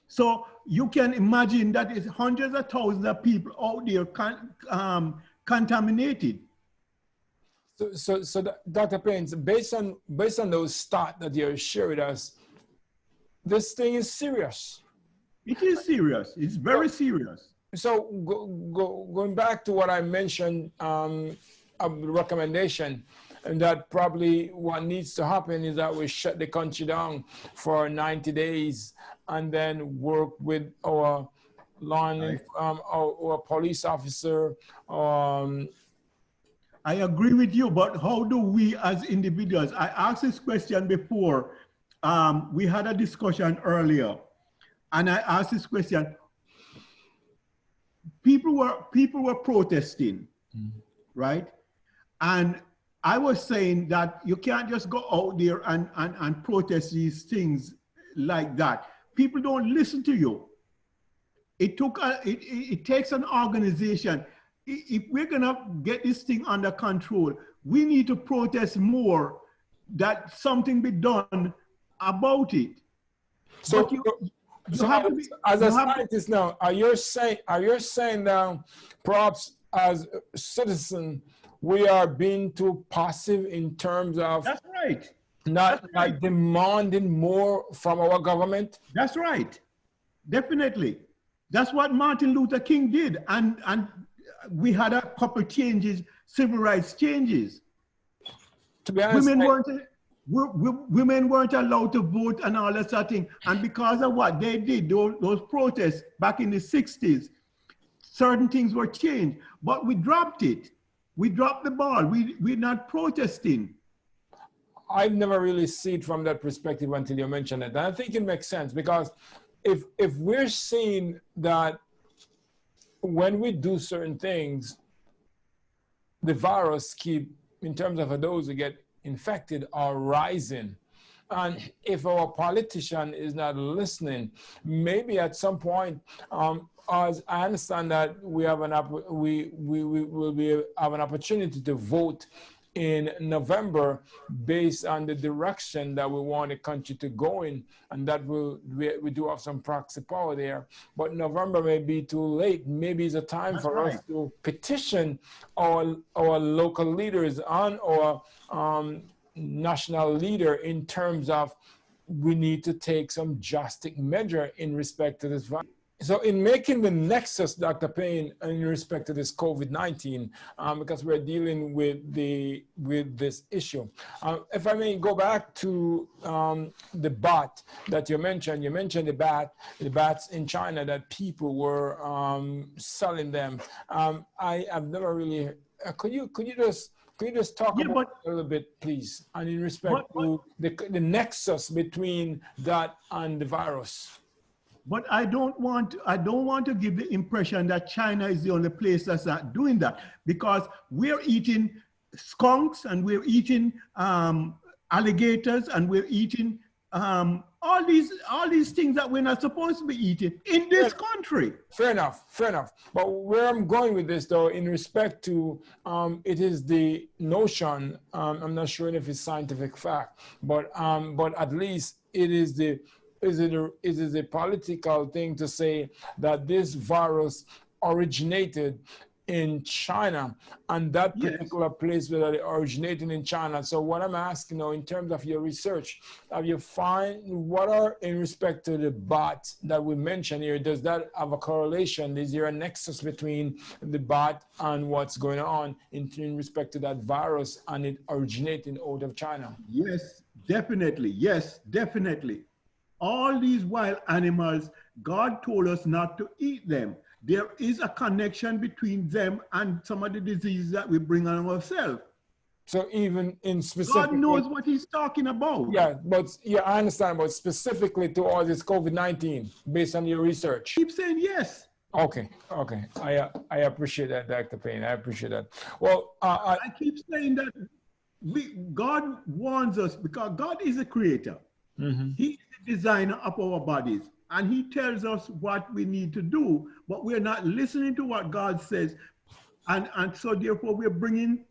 So you can imagine that it's hundreds of thousands of people out there contaminated. So Dr. Payne, based on those stats that you share with us, this thing is serious. It is serious. It's very serious. So going back to what I mentioned, a recommendation, and that probably what needs to happen is that we shut the country down for 90 days and then work with our our police officer. I agree with you, but how do we as individuals? I asked this question before. We had a discussion earlier, and I asked this question. People were protesting, right? And I was saying that you can't just go out there and protest these things like that. People don't listen to you. It takes an organization. If we're gonna get this thing under control, we need to protest more, that something be done about it. So, as a scientist now, are you saying now, perhaps as citizens, we are being too passive in terms of That's right. Not demanding more from our government? That's right. Definitely. That's what Martin Luther King did. And we had a couple changes, civil rights changes. To be honest, women weren't allowed to vote and all that sort of thing. And because of what they did, those protests back in the 60s, certain things were changed. But we dropped it. We dropped the ball. We're not protesting. I've never really seen it from that perspective until you mentioned it. And I think it makes sense, because if we're seeing that when we do certain things, the virus keep, in terms of those who get infected, are rising. And if our politician is not listening, maybe at some point, as I understand that we have we will have an opportunity to vote in November based on the direction that we want the country to go in, and that we do have some proxy power there. But November may be too late. Maybe it's a time That's for right. us to petition our local leaders and our national leader in terms of we need to take some drastic measure in respect to this virus. So in making the nexus, Dr. Payne, in respect to this COVID-19, because we're dealing with this issue. If I may go back to the bat that you mentioned the bats in China that people were selling them. I have never really, could you just talk about it a little bit, please? And in respect to the nexus between that and the virus. But I don't want to give the impression that China is the only place that's not doing that, because we're eating skunks and we're eating alligators and we're eating all these things that we're not supposed to be eating in this country. Fair enough. But where I'm going with this, though, in respect to it is the notion. I'm not sure if it's scientific fact, but at least it is the. Is it a political thing to say that this virus originated in China, and that particular place where it originated in China? So what I'm asking now, in terms of your research, have you find what are, in respect to the bat that we mentioned here, does that have a correlation? Is there a nexus between the bat and what's going on in respect to that virus and it originating out of China? Yes, definitely. Yes, definitely. All these wild animals, God told us not to eat them. There is a connection between them and some of the diseases that we bring on ourselves. So even in specific, God knows what he's talking about. Yeah, I understand, but specifically to all this COVID-19, based on your research. Keep saying yes. Okay. I appreciate that, Dr. Payne. I appreciate that. Well, I keep saying that God warns us, because God is a creator. Mm-hmm. He is the designer of our bodies, and he tells us what we need to do, but we're not listening to what God says. And so therefore we're bringing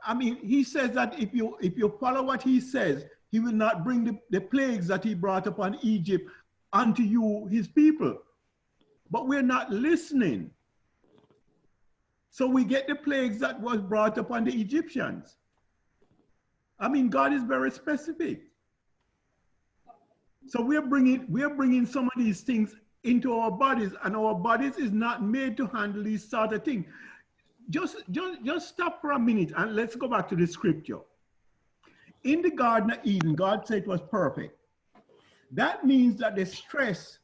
I mean, he says that if you follow what he says, he will not bring the plagues that he brought upon Egypt unto you, his people. But we're not listening. So we get the plagues that was brought upon the Egyptians. I mean, God is very specific. So we're bringing some of these things into our bodies, and our bodies is not made to handle these sort of things. Just stop for a minute and let's go back to the scripture. In the Garden of Eden, God said it was perfect. That means that the stress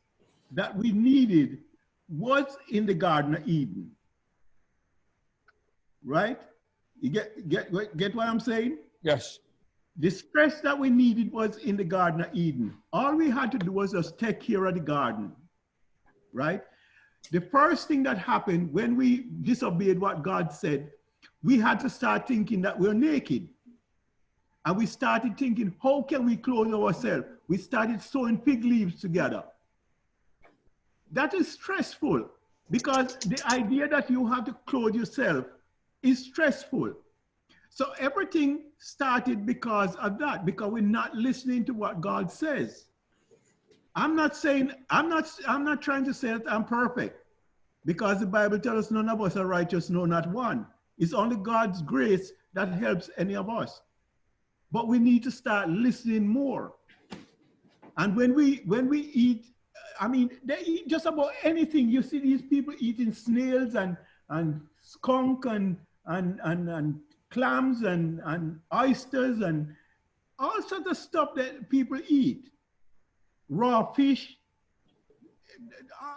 that we needed was in the Garden of Eden. Right? You get what I'm saying? Yes. The stress that we needed was in the Garden of Eden. All we had to do was just take care of the garden. Right? The first thing that happened when we disobeyed what God said, we had to start thinking that we're naked. And we started thinking, how can we clothe ourselves? We started sewing fig leaves together. That is stressful because the idea that you have to clothe yourself is stressful. So everything started because of that, because we're not listening to what God says. I'm not trying to say that I'm perfect, because the Bible tells us none of us are righteous, no, not one. It's only God's grace that helps any of us. But we need to start listening more. And when we eat, I mean, they eat just about anything. You see these people eating snails and skunk and clams and oysters and all sorts of stuff that people eat. Raw fish,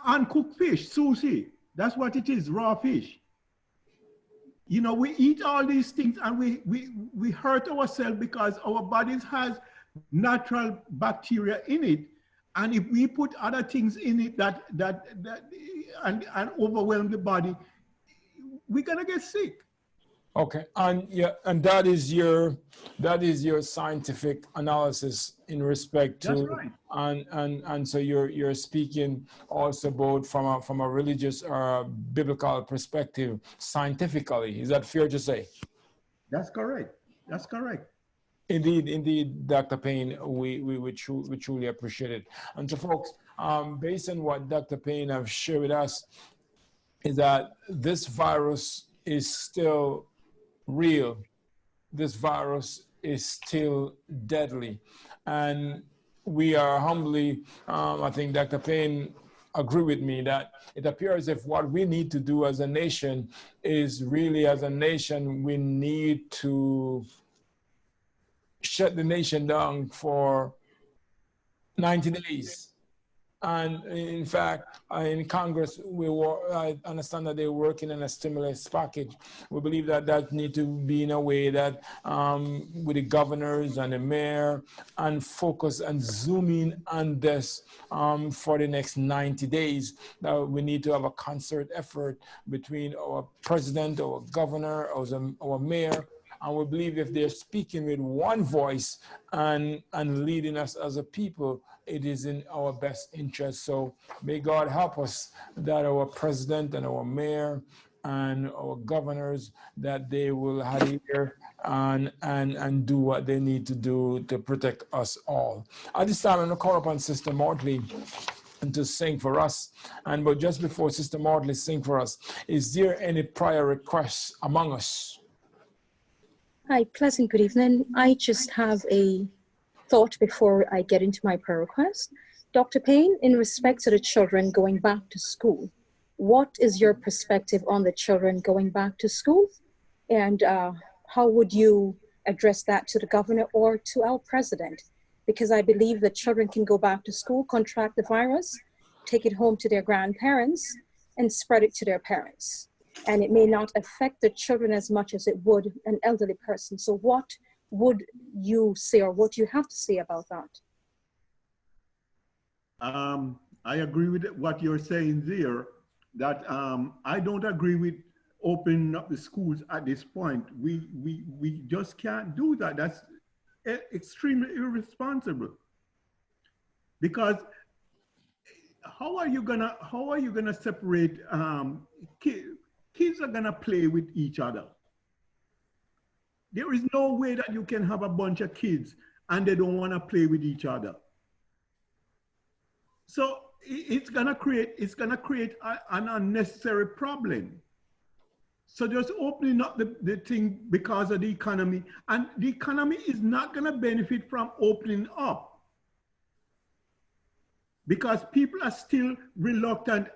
uncooked fish, sushi. That's what it is, raw fish. You know, we eat all these things and we hurt ourselves because our bodies has natural bacteria in it. And if we put other things in it that and overwhelm the body, we're gonna get sick. Okay, and yeah, and that is your scientific analysis in respect to. That's right. And so you're speaking also about from a religious or biblical perspective, scientifically. Is that fair to say? That's correct. That's correct. Indeed, Dr. Payne, we truly appreciate it. And so, folks, based on what Dr. Payne have shared with us, is that this virus is still real. This virus is still deadly, and we are humbly, I think Dr. Payne agree with me that it appears if what we need to do as a nation is really, as a nation, we need to shut the nation down for 90 days. And in fact, in Congress, I understand that they're working on a stimulus package. We believe that that needs to be in a way that with the governors and the mayor, and focus and zoom in on this for the next 90 days. Now we need to have a concert effort between our president, our governor, our mayor. And we believe if they're speaking with one voice and leading us as a people, it is in our best interest. So may God help us that our president and our mayor and our governors, that they will adhere and do what they need to do to protect us all. At this time, I'm going to call upon Sister Mortley and to sing for us. But just before Sister Mortley sing for us, is there any prior requests among us? Hi, pleasant good evening. I just have a thought before I get into my prayer request. Dr. Payne, in respect to the children going back to school, what is your perspective on the children going back to school? And how would you address that to the governor or to our president? Because I believe that children can go back to school, contract the virus, take it home to their grandparents, and spread it to their parents. And it may not affect the children as much as it would an elderly person. So what would you say, or what do you have to say about that? I agree with what you're saying there, that I don't agree with opening up the schools at this point. We just can't do that. That's extremely irresponsible. Because how are you gonna separate kids are gonna play with each other. There is no way that you can have a bunch of kids and they don't want to play with each other. So it's gonna create an unnecessary problem. So just opening up the thing because of the economy, and the economy is not gonna benefit from opening up because people are still reluctant.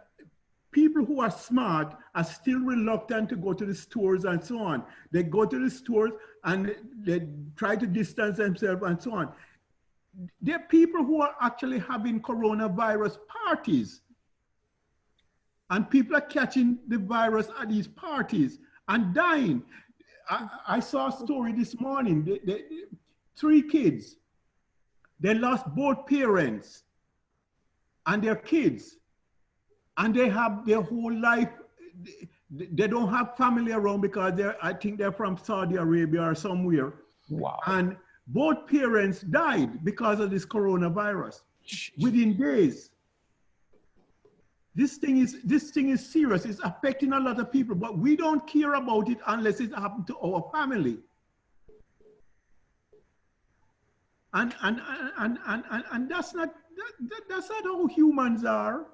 People who are smart are still reluctant to go to the stores and so on. They go to the stores and they try to distance themselves and so on. There are people who are actually having coronavirus parties. And people are catching the virus at these parties and dying. I saw a story this morning. 3 kids, they lost both parents and their kids. And they have their whole life, they don't have family around because I think they're from Saudi Arabia or somewhere. Wow. And both parents died because of this coronavirus within days. This thing is serious. It's affecting a lot of people, but we don't care about it unless it happened to our family. And that's not how humans are.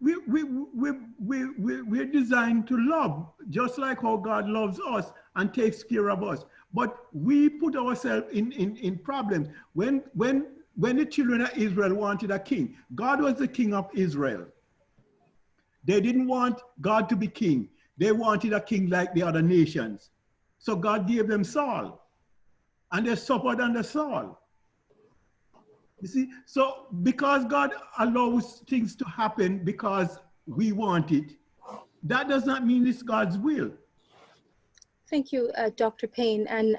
We're designed to love, just like how God loves us and takes care of us. But we put ourselves in problems. When the children of Israel wanted a king, God was the king of Israel. They didn't want God to be king. They wanted a king like the other nations. So God gave them Saul, and they suffered under Saul. You see, so because God allows things to happen because we want it, that does not mean it's God's will. Thank you, Dr. Payne. And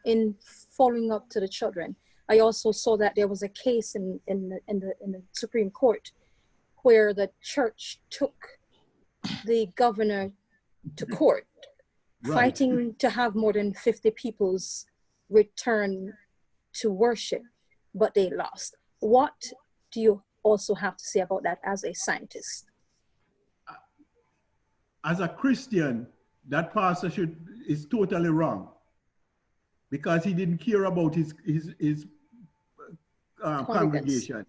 in following up to the children, I also saw that there was a case in the Supreme Court where the church took the governor to court, Right. fighting to have more than 50 people's return to worship, but they lost. What do you also have to say about that as a scientist? As a Christian, that pastor is totally wrong because he didn't care about his congregation,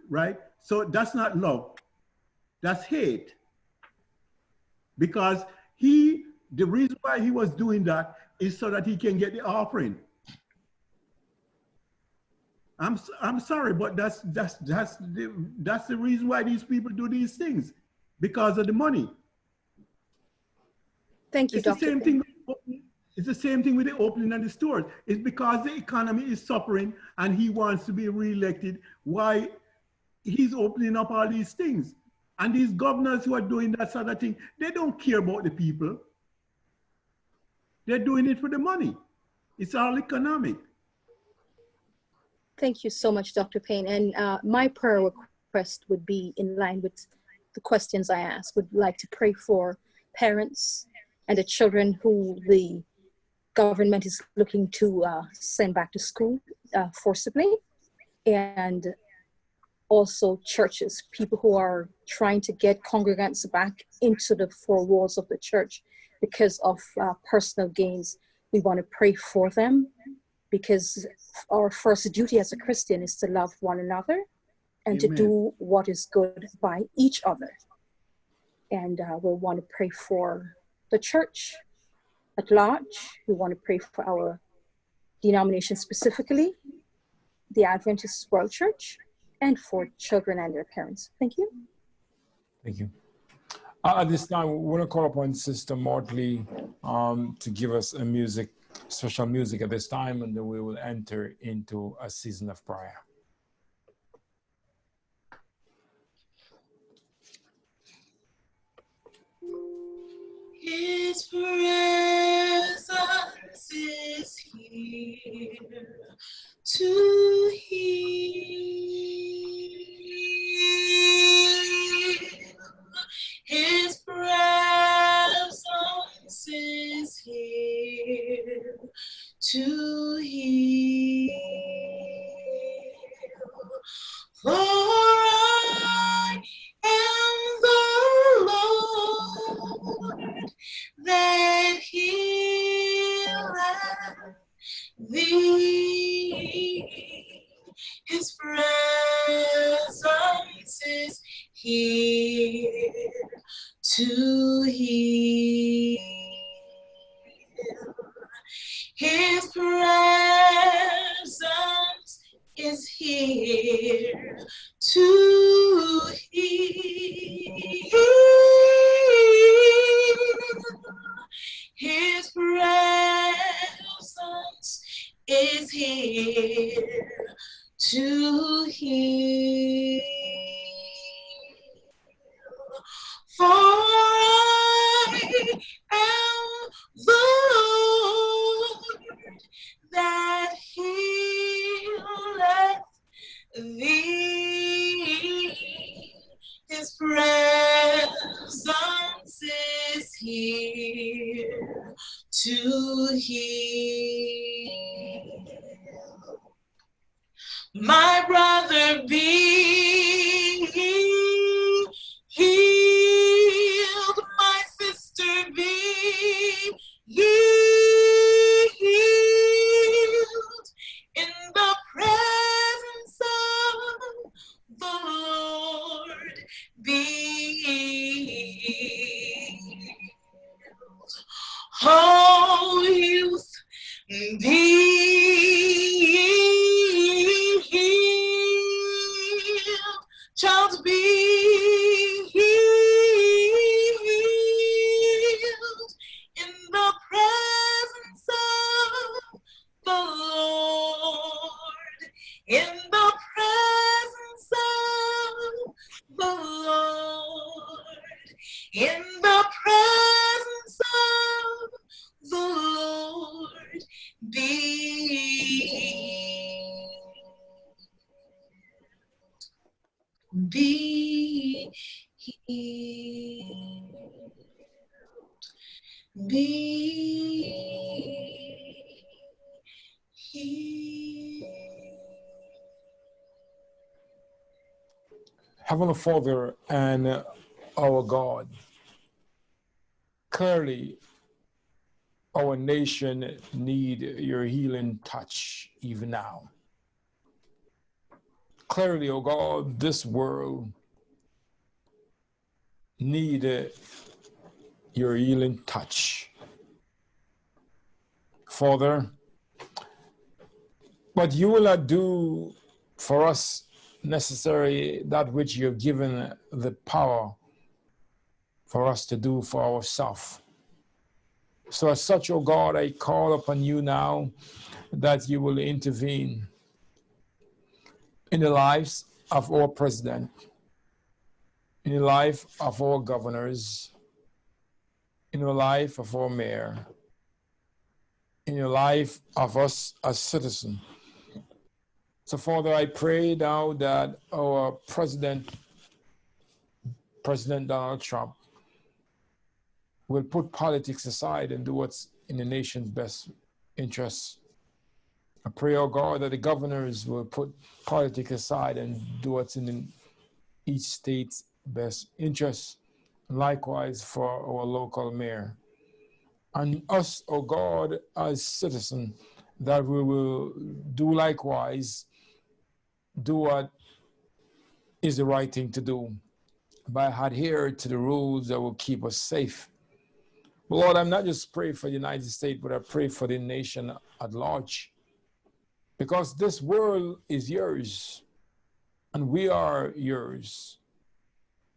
right? So that's not love, that's hate. Because the reason why he was doing that is so that he can get the offering. I'm sorry, but that's the reason why these people do these things, because of the money. Thank you, Dr. Payne. It's the same thing with the opening of the stores. It's because the economy is suffering and he wants to be reelected. Why he's opening up all these things. And these governors who are doing that sort of thing, they don't care about the people. They're doing it for the money. It's all economic. Thank you so much, Dr. Payne. And my prayer request would be in line with the questions I asked. Would like to pray for parents and the children who the government is looking to send back to school forcibly, and also churches, people who are trying to get congregants back into the 4 walls of the church because of personal gains. We want to pray for them because our first duty as a Christian is to love one another and Amen. to do what is good by each other. And we'll want to pray for the church at large. We want to pray for our denomination specifically, the Adventist World Church, and for children and their parents. Thank you. Thank you. At this time, we want to call upon Sister Mortley to give us special music at this time, and then we will enter into a season of prayer. His presence is here to heal. His presence is here to heal. For I am the Lord, there here to heal. His presence is here to heal. His presence is here to heal. For I am the Lord that healeth thee. His presence is here to heal. My brother, be healed. My sister, be healed. In the presence of the Lord, be healed. Oh, youth, be healed. Child, be healed. In the presence of the Lord. In the presence of the Lord. In the presence of the Lord, be healed. Be healed. Heavenly Father and our God, clearly our nation need your healing touch even now. Clearly, oh God, this world need your healing touch. Father, but you will not do for us necessarily that which you've given the power for us to do for ourselves. So as such, oh God, I call upon you now that you will intervene in the lives of our president, in the life of our governors, in the life of our mayor, in the life of us as citizens. So Father, I pray now that our President Donald Trump, will put politics aside and do what's in the nation's best interests. I pray, oh God, that the governors will put politics aside and do what's in each state's best interests. Likewise for our local mayor. And us, oh God, as citizens, that we will do likewise, do what is the right thing to do by adhering to the rules that will keep us safe. But Lord, I'm not just praying for the United States, but I pray for the nation at large. Because this world is yours, and we are yours.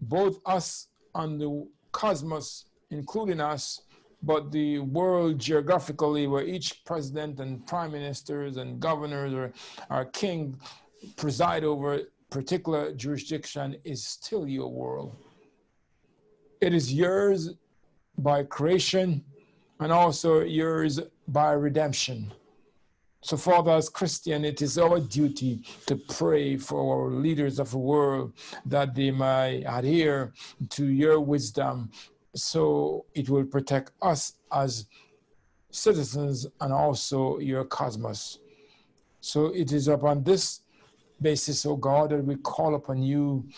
Both us and the cosmos, including us, but the world geographically, where each president and prime ministers and governors or our king preside over a particular jurisdiction, is still your world. It is yours by creation and also yours by redemption. So Father, as Christian, it is our duty to pray for our leaders of the world that they may adhere to your wisdom, so it will protect us as citizens and also your cosmos. So it is upon this basis, oh God, that we call upon you,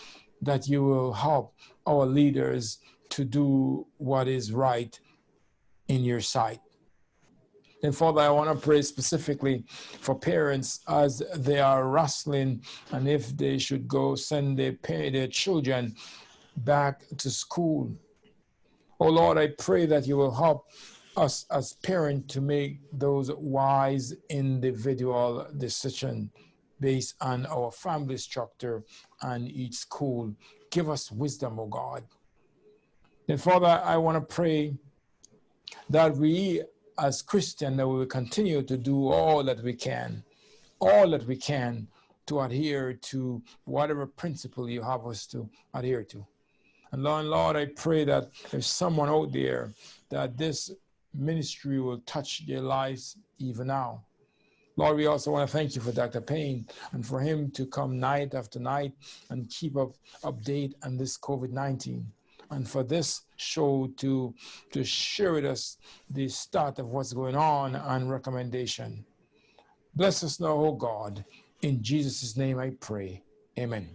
that you will help our leaders to do what is right in your sight. And Father, I want to pray specifically for parents as they are wrestling, and if they should go send their children back to school. Oh Lord, I pray that you will help us as parents to make those wise individual decisions based on our family structure and each school. Give us wisdom, oh God. And Father, I want to pray that we as Christians, that we will continue to do all that we can to adhere to whatever principle you have us to adhere to. And Lord, I pray that there's someone out there that this ministry will touch their lives even now. Lord, we also want to thank you for Dr. Payne and for him to come night after night and keep update on this COVID-19. And for this show to share with us the start of what's going on and recommendation. Bless us now, oh God. In Jesus' name I pray. Amen.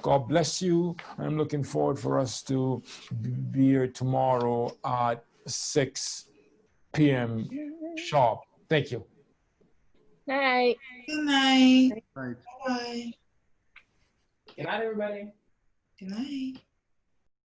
God bless you. I'm looking forward for us to be here tomorrow at 6 p.m. sharp. Thank you. Night. Good night. Right. Bye. Good night, everybody. Good night.